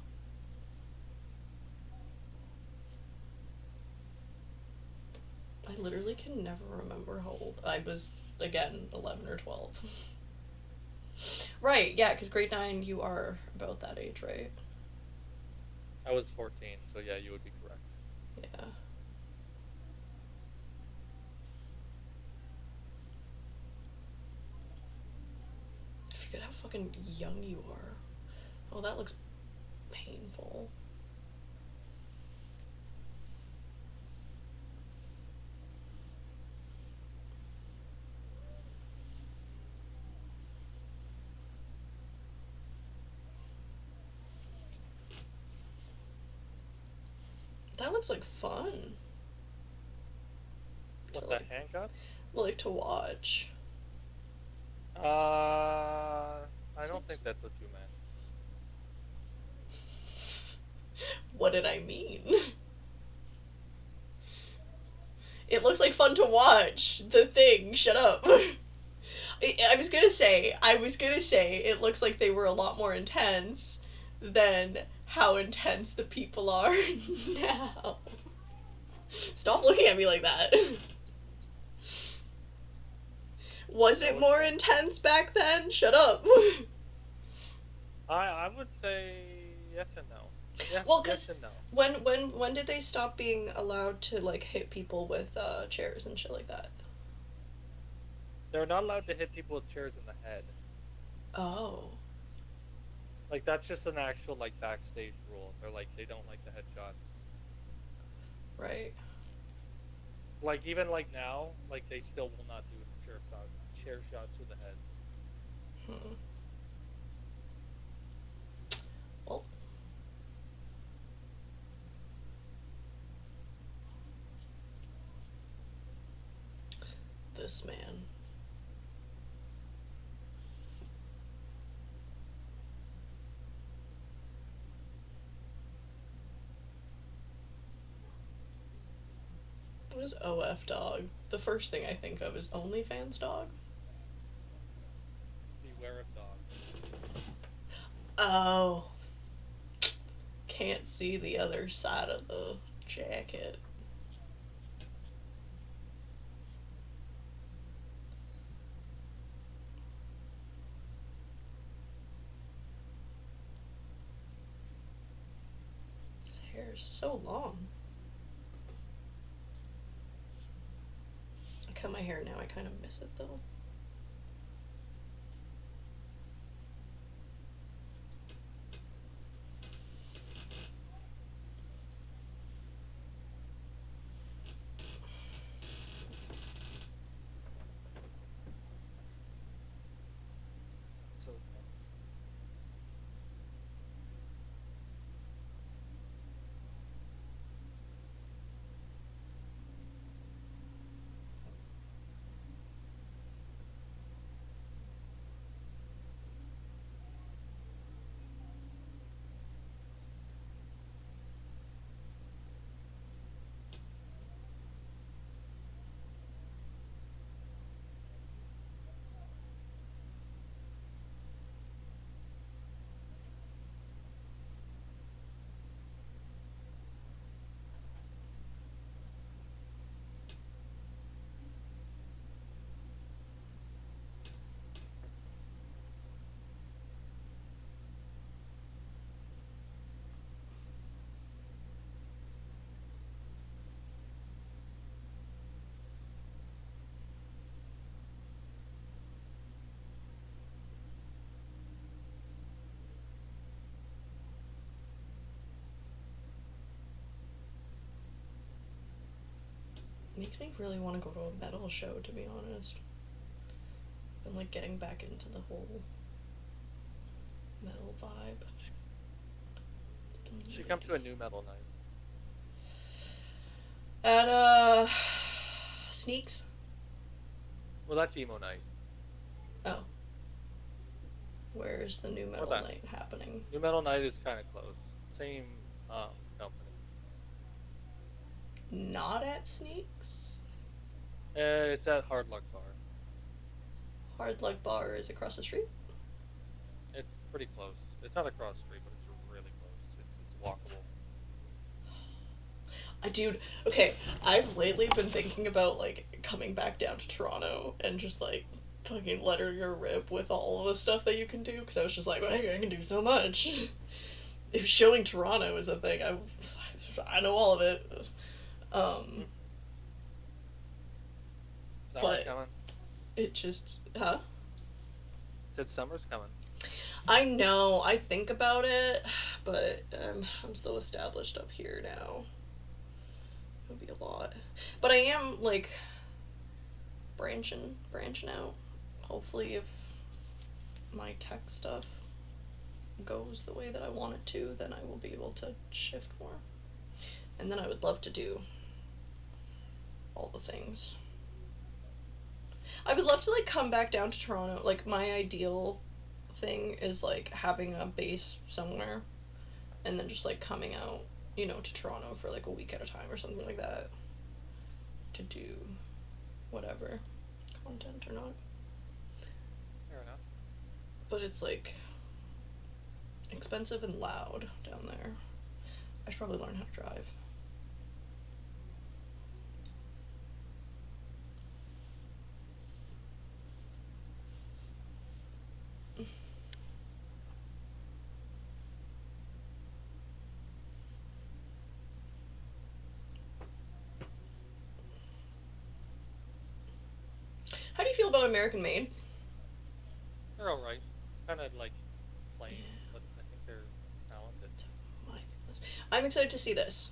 I literally can never remember how old I was. Again, 11 or 12. Right, yeah, because grade 9, you are about that age, right?
I was 14, so yeah, you would be correct.
Yeah. I forget how fucking young you are. Oh, that looks painful. That looks like fun.
What,
To
the
like,
handcuffs?
well, like to watch.
I don't think that's what you meant.
What did I mean? It looks like fun to watch. The thing. Shut up. I was gonna say, it looks like they were a lot more intense than how intense the people are now. Stop looking at me like that. Was it more intense back then? Shut up.
I would say yes and no. Yes,
Well,
yes
because
and no.
when did they stop being allowed to like hit people with chairs and shit like that?
They're not allowed to hit people with chairs in the head.
Oh.
Like that's just an actual like backstage rule. They're like they don't like the headshots.
Right.
Like even like now, like they still will not do chair shots to the head.
Hmm. Well, this man. What is OF dog? The first thing I think of is OnlyFans dog.
Beware of dog.
Oh, can't see the other side of the jacket. His hair is so long. I cut my hair now. I kind of miss it though.
So
Makes me really want to go to a metal show, to be honest. Been like getting back into the whole metal vibe.
she come to a new metal night.
At Sneaks.
Well, that's emo night.
Oh, where's the new metal
that?
night happening?
New metal night is kind of close. Same company.
Not at Sneaks.
It's at Hard Luck Bar.
Hard Luck Bar is across the street.
It's pretty close. It's not across the street, but it's really close. It's walkable.
Dude, okay, I've lately been thinking about like coming back down to Toronto and just like fucking letting her rip with all of the stuff that you can do because I was just like, well, I can do so much. If showing Toronto is a thing, I know all of it. Um,
Summer's
but
coming.
it just, huh?
Said summer's coming.
I know. I think about it, but I'm so established up here now. It would be a lot, but I am like branching out. Hopefully, if my tech stuff goes the way that I want it to, then I will be able to shift more. And then I would love to do all the things. I would love to like come back down to Toronto. Like my ideal thing is like having a base somewhere and then just like coming out, to Toronto for like a week at a time or something like that to do whatever, content or not.
Fair enough.
But it's like expensive and loud down there. I should probably learn how to drive. How do you feel about American Made?
They're all right. Kind of like plain, but
I'm excited to see this.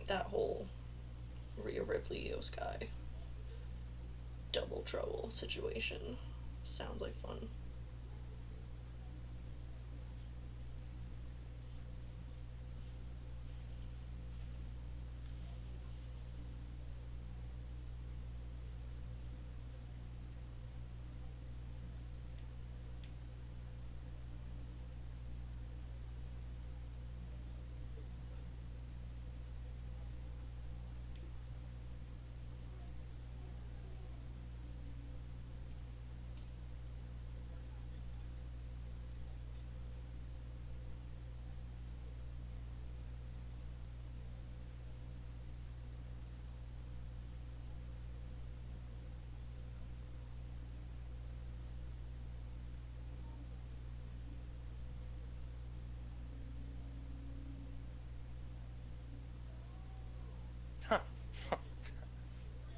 That whole Rhea Ripley, Io Sky double trouble situation sounds like fun.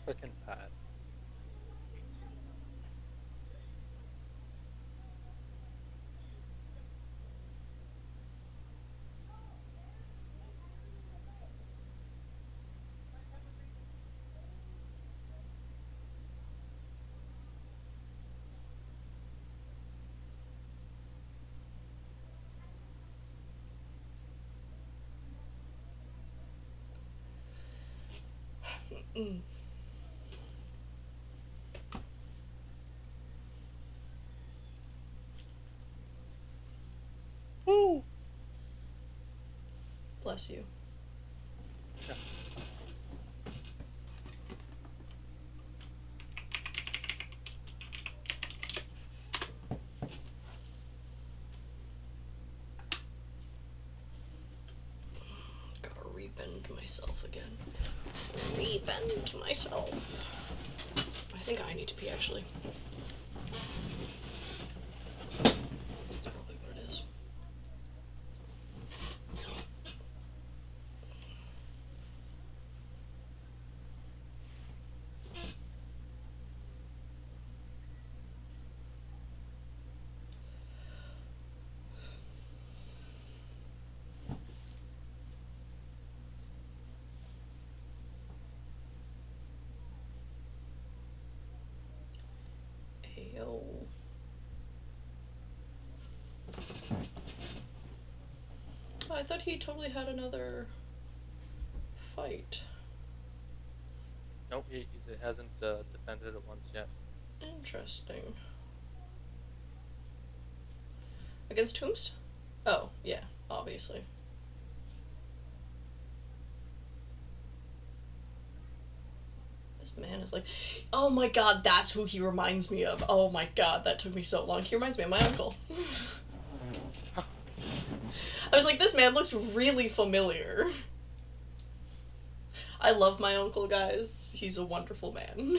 Freaking Pat.
Mm.
Woo!
Bless you.
Yeah.
Gotta rebend myself again. Rebend myself. I think I need to pee actually. That's probably what it is. Ayo. I thought he totally had another fight.
Nope, he hasn't defended it once yet.
Interesting. Against Tombs? Oh, yeah, obviously. This man is like, oh my god, that's who he reminds me of. Oh my god, that took me so long. He reminds me of my uncle. I was like, this man looks really familiar. I love my uncle, guys. He's a wonderful man.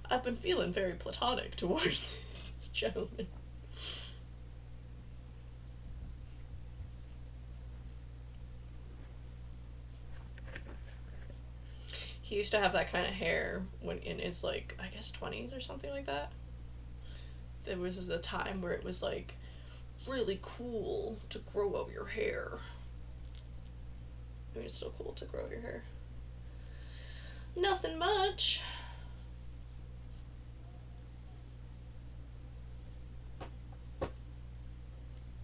I've been feeling very platonic towards this gentleman. He used to have that kind of hair when in his, like, I guess 20s or something like that. There was a time where it was like really cool to grow out your hair. I mean, it's still cool to grow out your hair. Nothing much.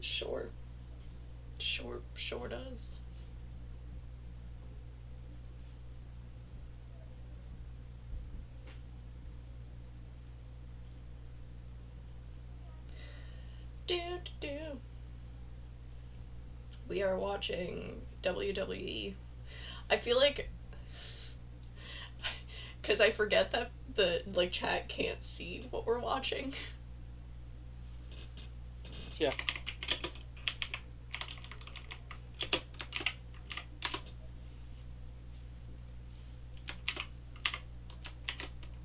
Sure. Sure does. Do. We are watching WWE. I feel like, because I forget that the like chat can't see what we're watching.
Yeah.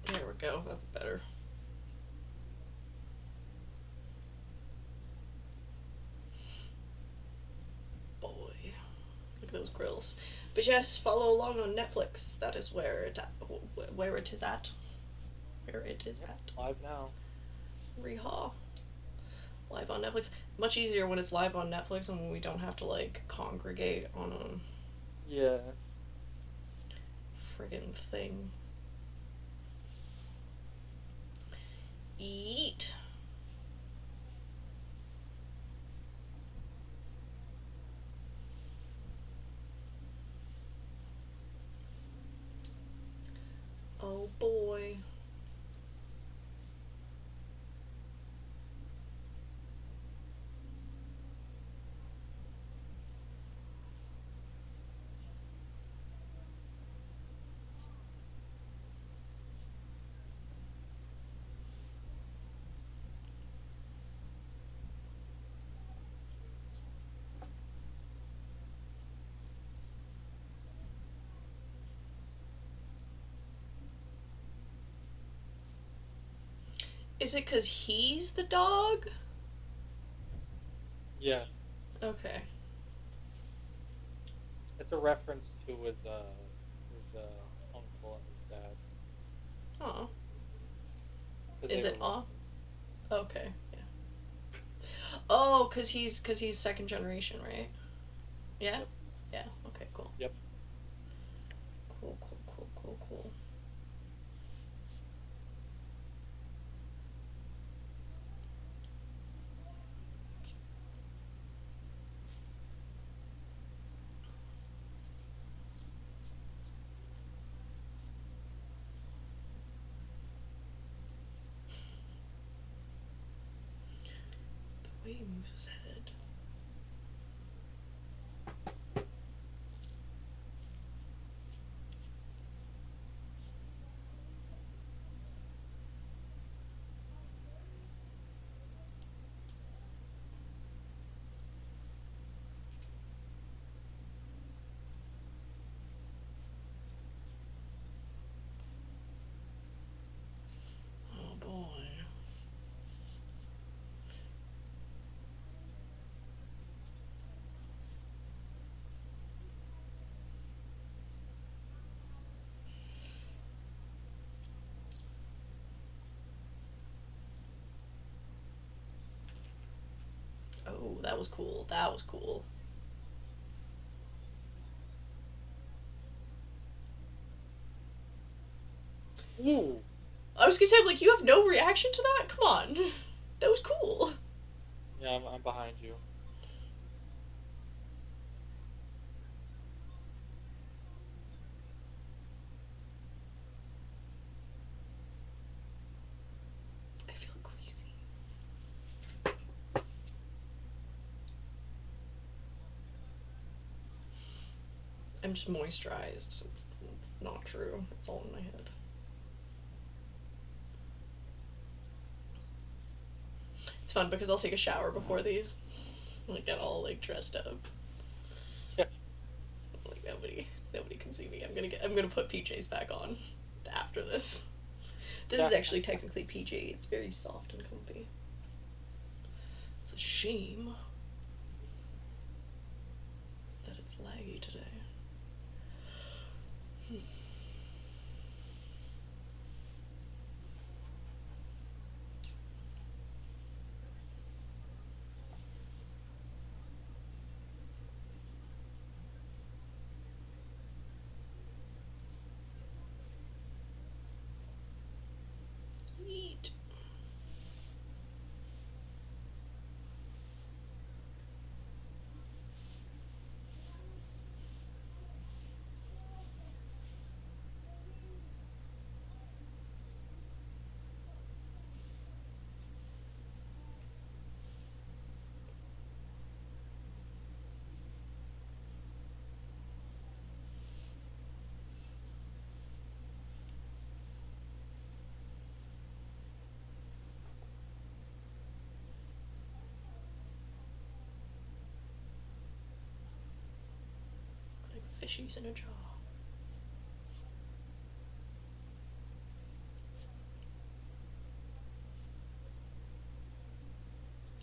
There we go. That's better. Boy, look at those grills. But yes, follow along on Netflix. That is where it is at. Where it is
Yep,
at.
live now.
Rehaw. Live on Netflix. Much easier when it's live on Netflix and when we don't have to like congregate on a
Yeah.
friggin' thing. Yeet. Oh boy. Is it because he's the dog?
Yeah.
Okay.
It's a reference to his uncle and his dad.
Oh.
Because
Is
they
it
were
off?
wrestlers.
Okay. Yeah. Oh, cause he's second generation, right? Yeah.
Yep.
Yeah. Okay. Cool.
Yep.
Cool. Cool. Cool. Cool. Cool. The way he moves his head. Oh boy. Oh, that was cool. That was cool.
Ooh.
I was gonna say, like, you have no reaction to that? Come on. That was cool.
Yeah, I'm behind you.
I feel queasy. I'm just moisturized. It's not true. It's all in my head. It's fun because I'll take a shower before these. Like, get all, like, dressed up.
Yeah.
Like, nobody can see me. I'm gonna put PJs back on after this. This is
Yeah.
actually technically PJ. It's very soft and comfy. It's a shame that it's laggy today. Neat. Like fishies in a jar.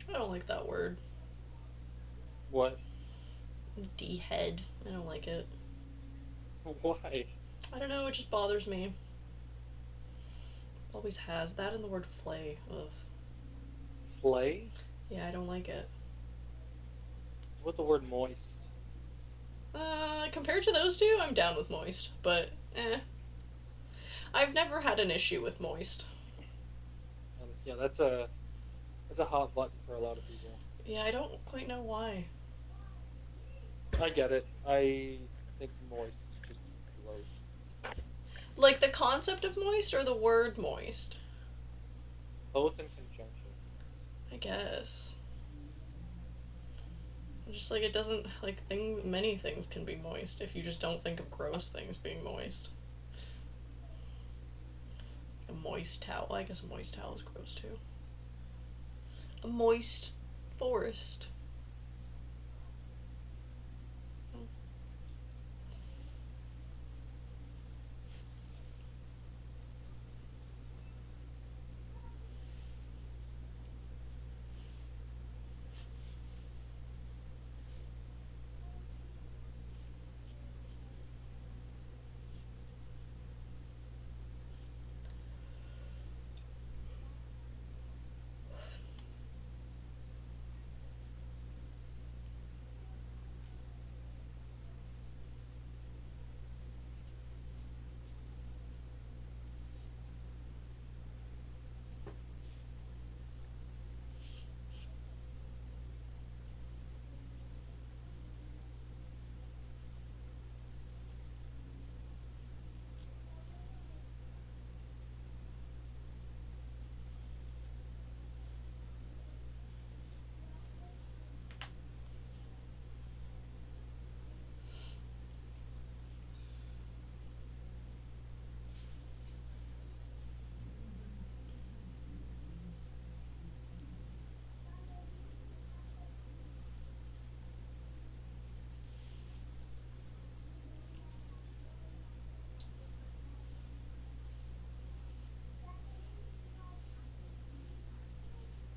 I don't like that word.
What?
D-head. I don't like it.
Why?
I don't know, it just bothers me. Always has. That and the word flay. Ugh.
Flay?
Yeah, I don't like it.
What the word moist?
Compared to those two, I'm down with moist, but I've never had an issue with moist.
Yeah, that's a hot button for a lot of people.
Yeah, I don't quite know why.
I get it. I think moist is just gross.
Like the concept of moist or the word moist?
Both in conjunction.
I guess. Just like it doesn't like many things can be moist if you just don't think of gross things being moist. A moist towel. I guess a moist towel is gross too. A moist forest.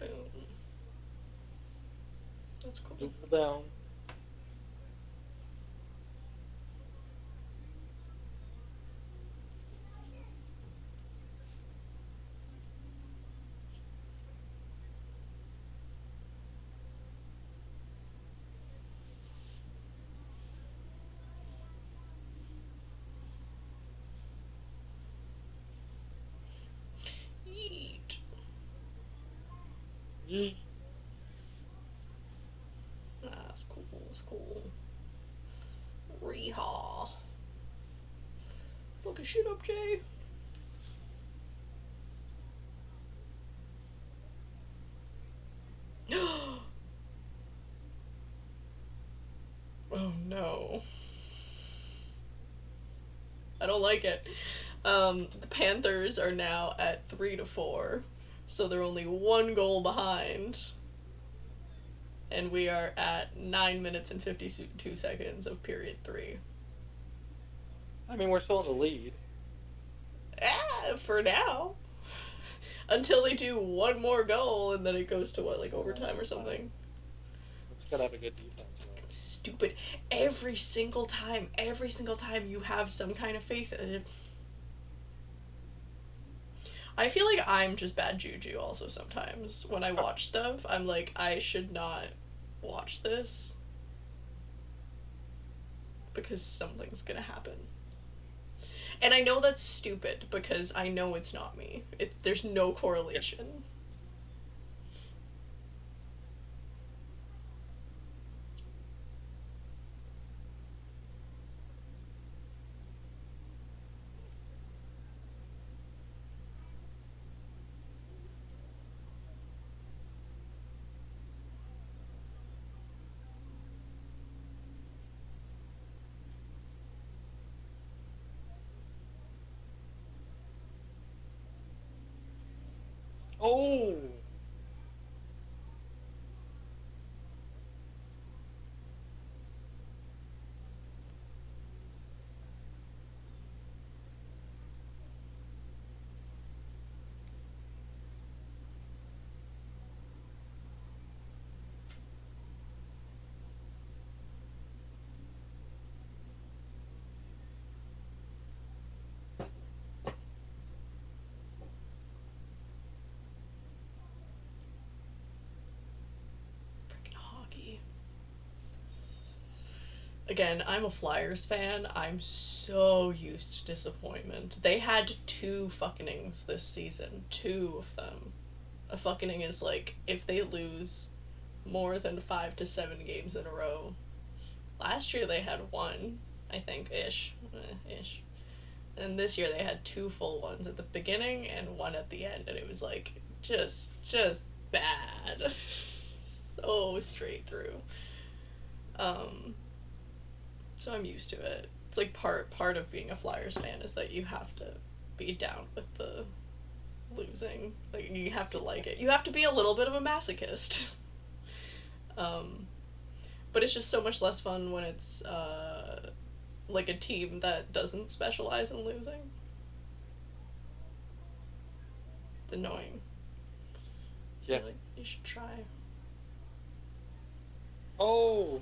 Boom. That's cool.
Double down.
Yeet.
Yeet.
That's cool. That's cool. Rehaw. Fucking shit up, Jay. Oh no. I don't like it. The Panthers are now at 3-4, so they're only one goal behind. And we are at 9 minutes and 52 seconds of period 3.
I mean, we're still in the lead.
For now. Until they do one more goal and then it goes to what, like overtime or something?
We just gotta have a good defense, though.
Stupid. Every single time you have some kind of faith in it. I feel like I'm just bad juju also sometimes. When I watch stuff, I'm like, I should not watch this because something's gonna happen. And I know that's stupid because I know it's not me. There's no correlation.
Oh!
again, I'm a Flyers fan. I'm so used to disappointment. They had two fuckings this season. Two of them. A fucking is like if they lose more than 5 to 7 games in a row. Last year they had one, I think, ish. And this year they had two full ones at the beginning and one at the end, and it was like just bad. So straight through. Um, so I'm used to it. It's like part of being a Flyers fan is that you have to be down with the losing. Like you have to like it. You have to be a little bit of a masochist. Um, but it's just so much less fun when it's like a team that doesn't specialize in losing. It's annoying.
Yeah.
Really, you should try.
Oh.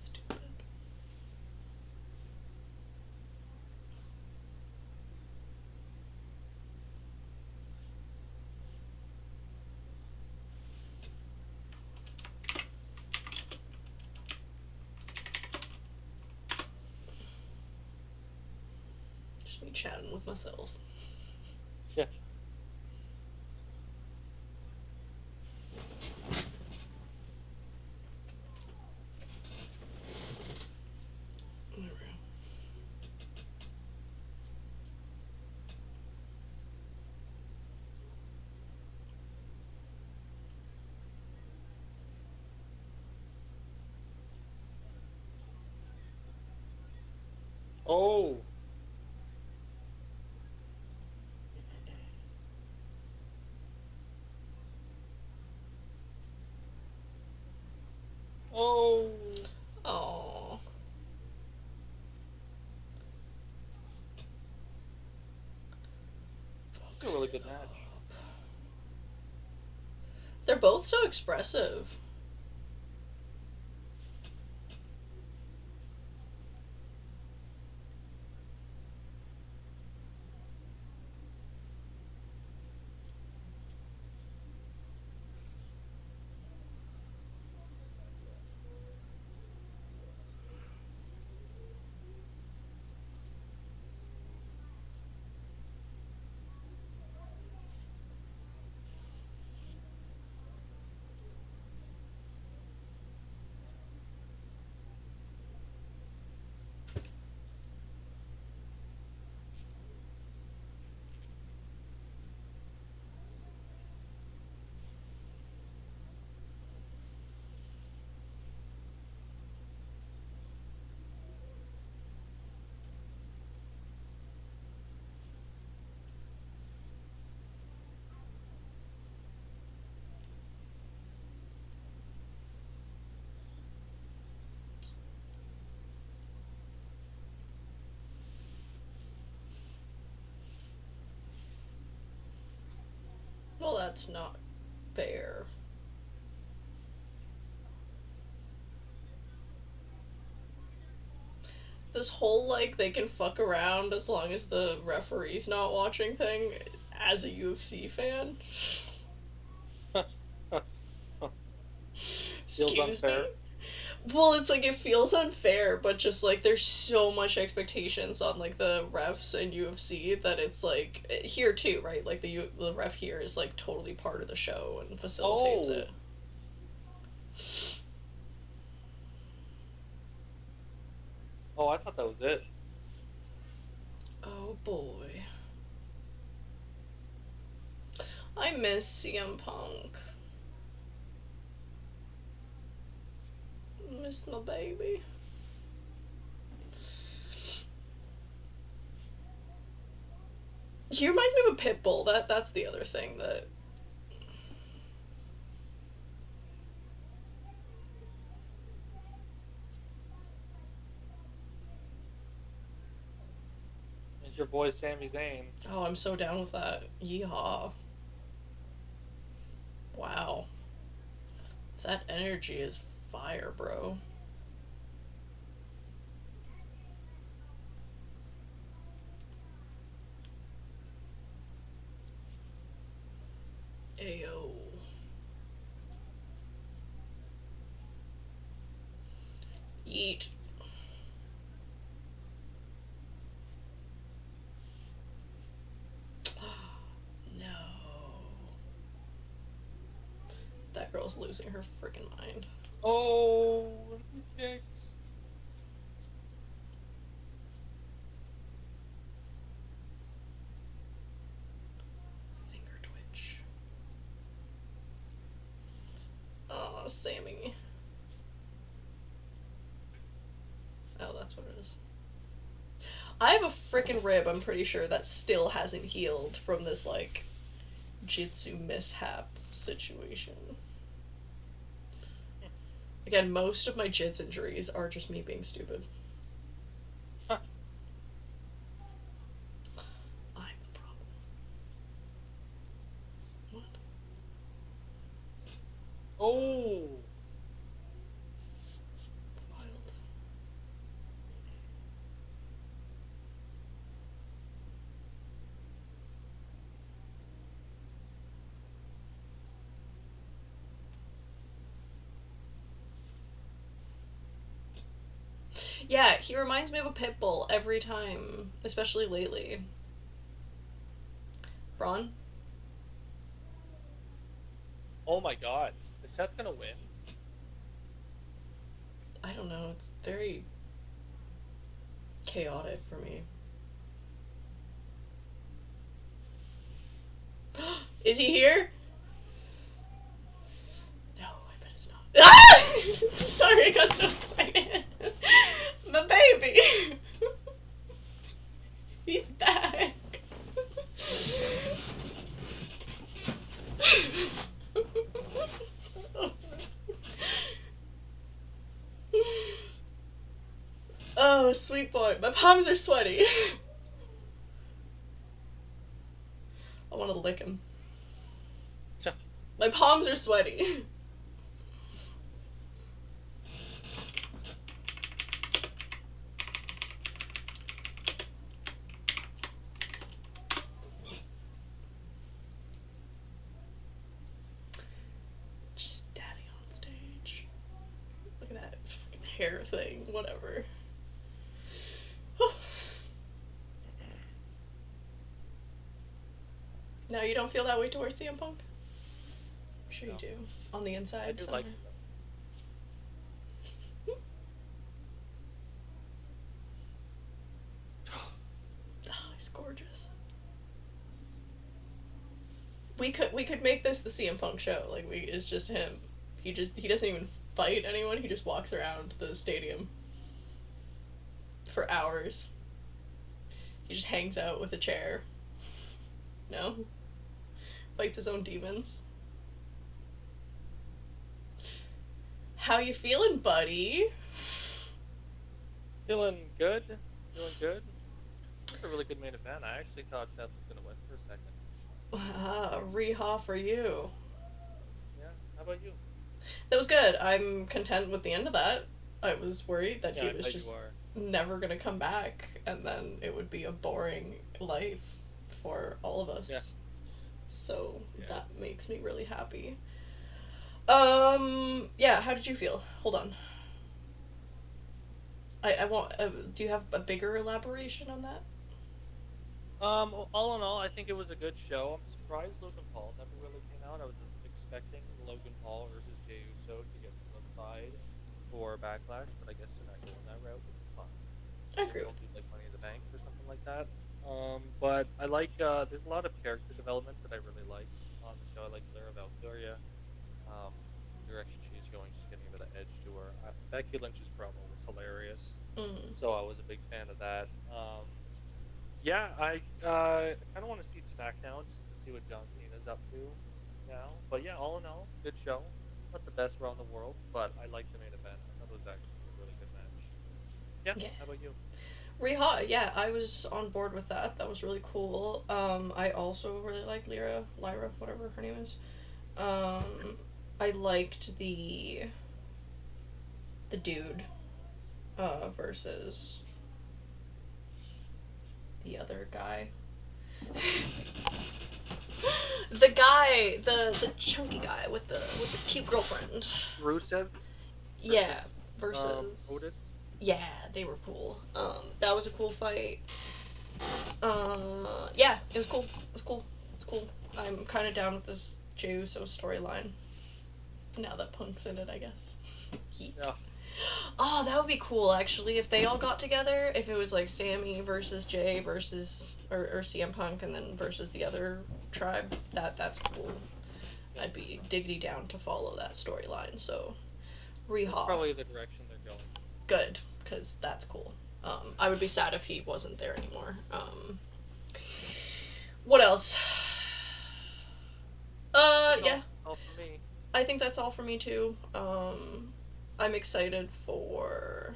Stupid. Just me chatting with myself.
Yeah. Oh. Oh.
Oh.
It's a really good match.
They're both so expressive. Well, that's not fair. This whole like they can fuck around as long as the referee's not watching thing, as a UFC fan.
Feels
Excuse
unfair.
me? Well, it's like it feels unfair, but just like there's so much expectations on like the refs in UFC that it's like here too, right? Like the ref here is like totally part of the show and facilitates
Oh.
it.
Oh, I thought that was it.
Oh boy. I miss CM Punk. Miss my baby. He reminds me of a pit bull. That's the other thing that
It's your boy Sami Zayn.
oh, I'm so down with that. Yeehaw. Wow. That energy is fire, bro. Ayo. Yeet. No. That girl's losing her freaking mind.
Oh, Jinx.
Finger twitch. Oh, Sammy. Oh, that's what it is. I have a freaking rib, I'm pretty sure, that still hasn't healed from this, like, jitsu mishap situation. Again, most of my jits injuries are just me being stupid.
Huh.
I'm the problem. What?
Oh.
Wild. Yeah, he reminds me of a pit bull every time, especially lately. Braun?
Oh my god. Is Seth gonna win?
I don't know, it's very chaotic for me. Is he here? No, I bet it's not. Ah! I'm sorry, I got so excited. My baby! He's back! So oh, sweet boy. My palms are sweaty. I want to lick him. My palms are sweaty. Just daddy on stage. Look at that fucking hair thing. Whatever. No, you don't feel that way towards CM Punk? I'm sure
No.
you do. On the inside,
I do
somewhere.
like it though.
Oh, he's gorgeous. We could make this the CM Punk show. Like it's just him. He doesn't even fight anyone. He just walks around the stadium for hours. He just hangs out with a chair. No? Fights his own demons. How you feeling, buddy?
Feeling good. Feeling good. It was a really good main event. I actually thought Seth was gonna win for a second.
Reha for you.
Yeah. How about you?
That was good. I'm content with the end of that. I was worried that
Yeah,
he
I
was
bet
just
you are.
never gonna come back, and then it would be a boring life for all of us.
Yeah.
So
Yeah.
that makes me really happy. Yeah, how did you feel? Hold on. I want, do you have a bigger elaboration on that?
All in all, I think it was a good show. I'm surprised Logan Paul never really came out. I was expecting Logan Paul versus Jey Uso to get solidified for Backlash, but I guess they're not going that route, which is fine.
I agree.
They'll do like Money in the Bank or something like that. But I like there's a lot of character development that I really like on the show. I like Lara Valkyria. The direction she's going, she's getting a bit of edge to her. Becky Lynch's promo was hilarious, so I was a big fan of that. Yeah, I kind of want to see SmackDown just to see what John Cena's up to now. But yeah, all in all, good show. Not the best around the world, but I liked the main event. I thought it was actually a really good match. Yeah. How about you?
Reha, yeah, I was on board with that. That was really cool. I also really liked Lyra, whatever her name is. I liked the the dude versus the other guy. The guy, the chunky guy with the cute girlfriend.
Rusev.
Yeah, versus
Odin.
yeah, they were cool. That was a cool fight. Yeah, it was cool. It was cool. It's cool. I'm kind of down with this Jey Uso storyline. Now that Punk's in it, I guess. Heat.
Yeah.
Oh, that would be cool actually if they all got together. If it was like Sammy versus Jay versus or CM Punk and then versus the other tribe. That's cool. I'd be diggity down to follow that storyline. So,
That's
Reha.
probably the direction they're going.
Good, because that's cool. I would be sad if he wasn't there anymore. What else? Yeah.
All for me.
I think that's all for me too. I'm excited for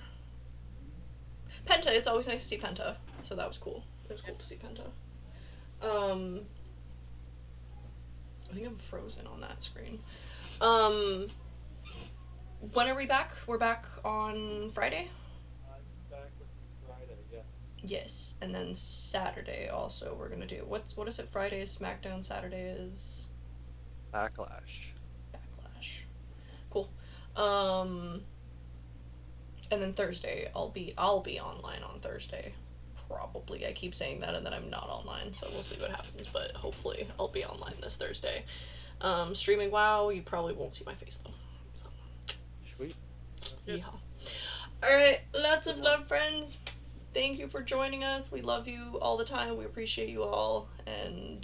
Penta. It's always nice to see Penta, so that was cool. It was cool to see Penta. I think I'm frozen on that screen. When are we back? We're back on Friday?
I'm back with Friday, yeah.
Yes, and then Saturday also we're gonna do. What is it? Friday is SmackDown. Saturday is
Backlash.
Backlash. Cool. And then Thursday I'll be online on Thursday. Probably. I keep saying that and then I'm not online, so we'll see what happens. But hopefully I'll be online this Thursday. Streaming WoW. You probably won't see my face though. So.
Sweet.
Yeah. Alright, lots of love, friends. Thank you for joining us. We love you all the time. We appreciate you all. And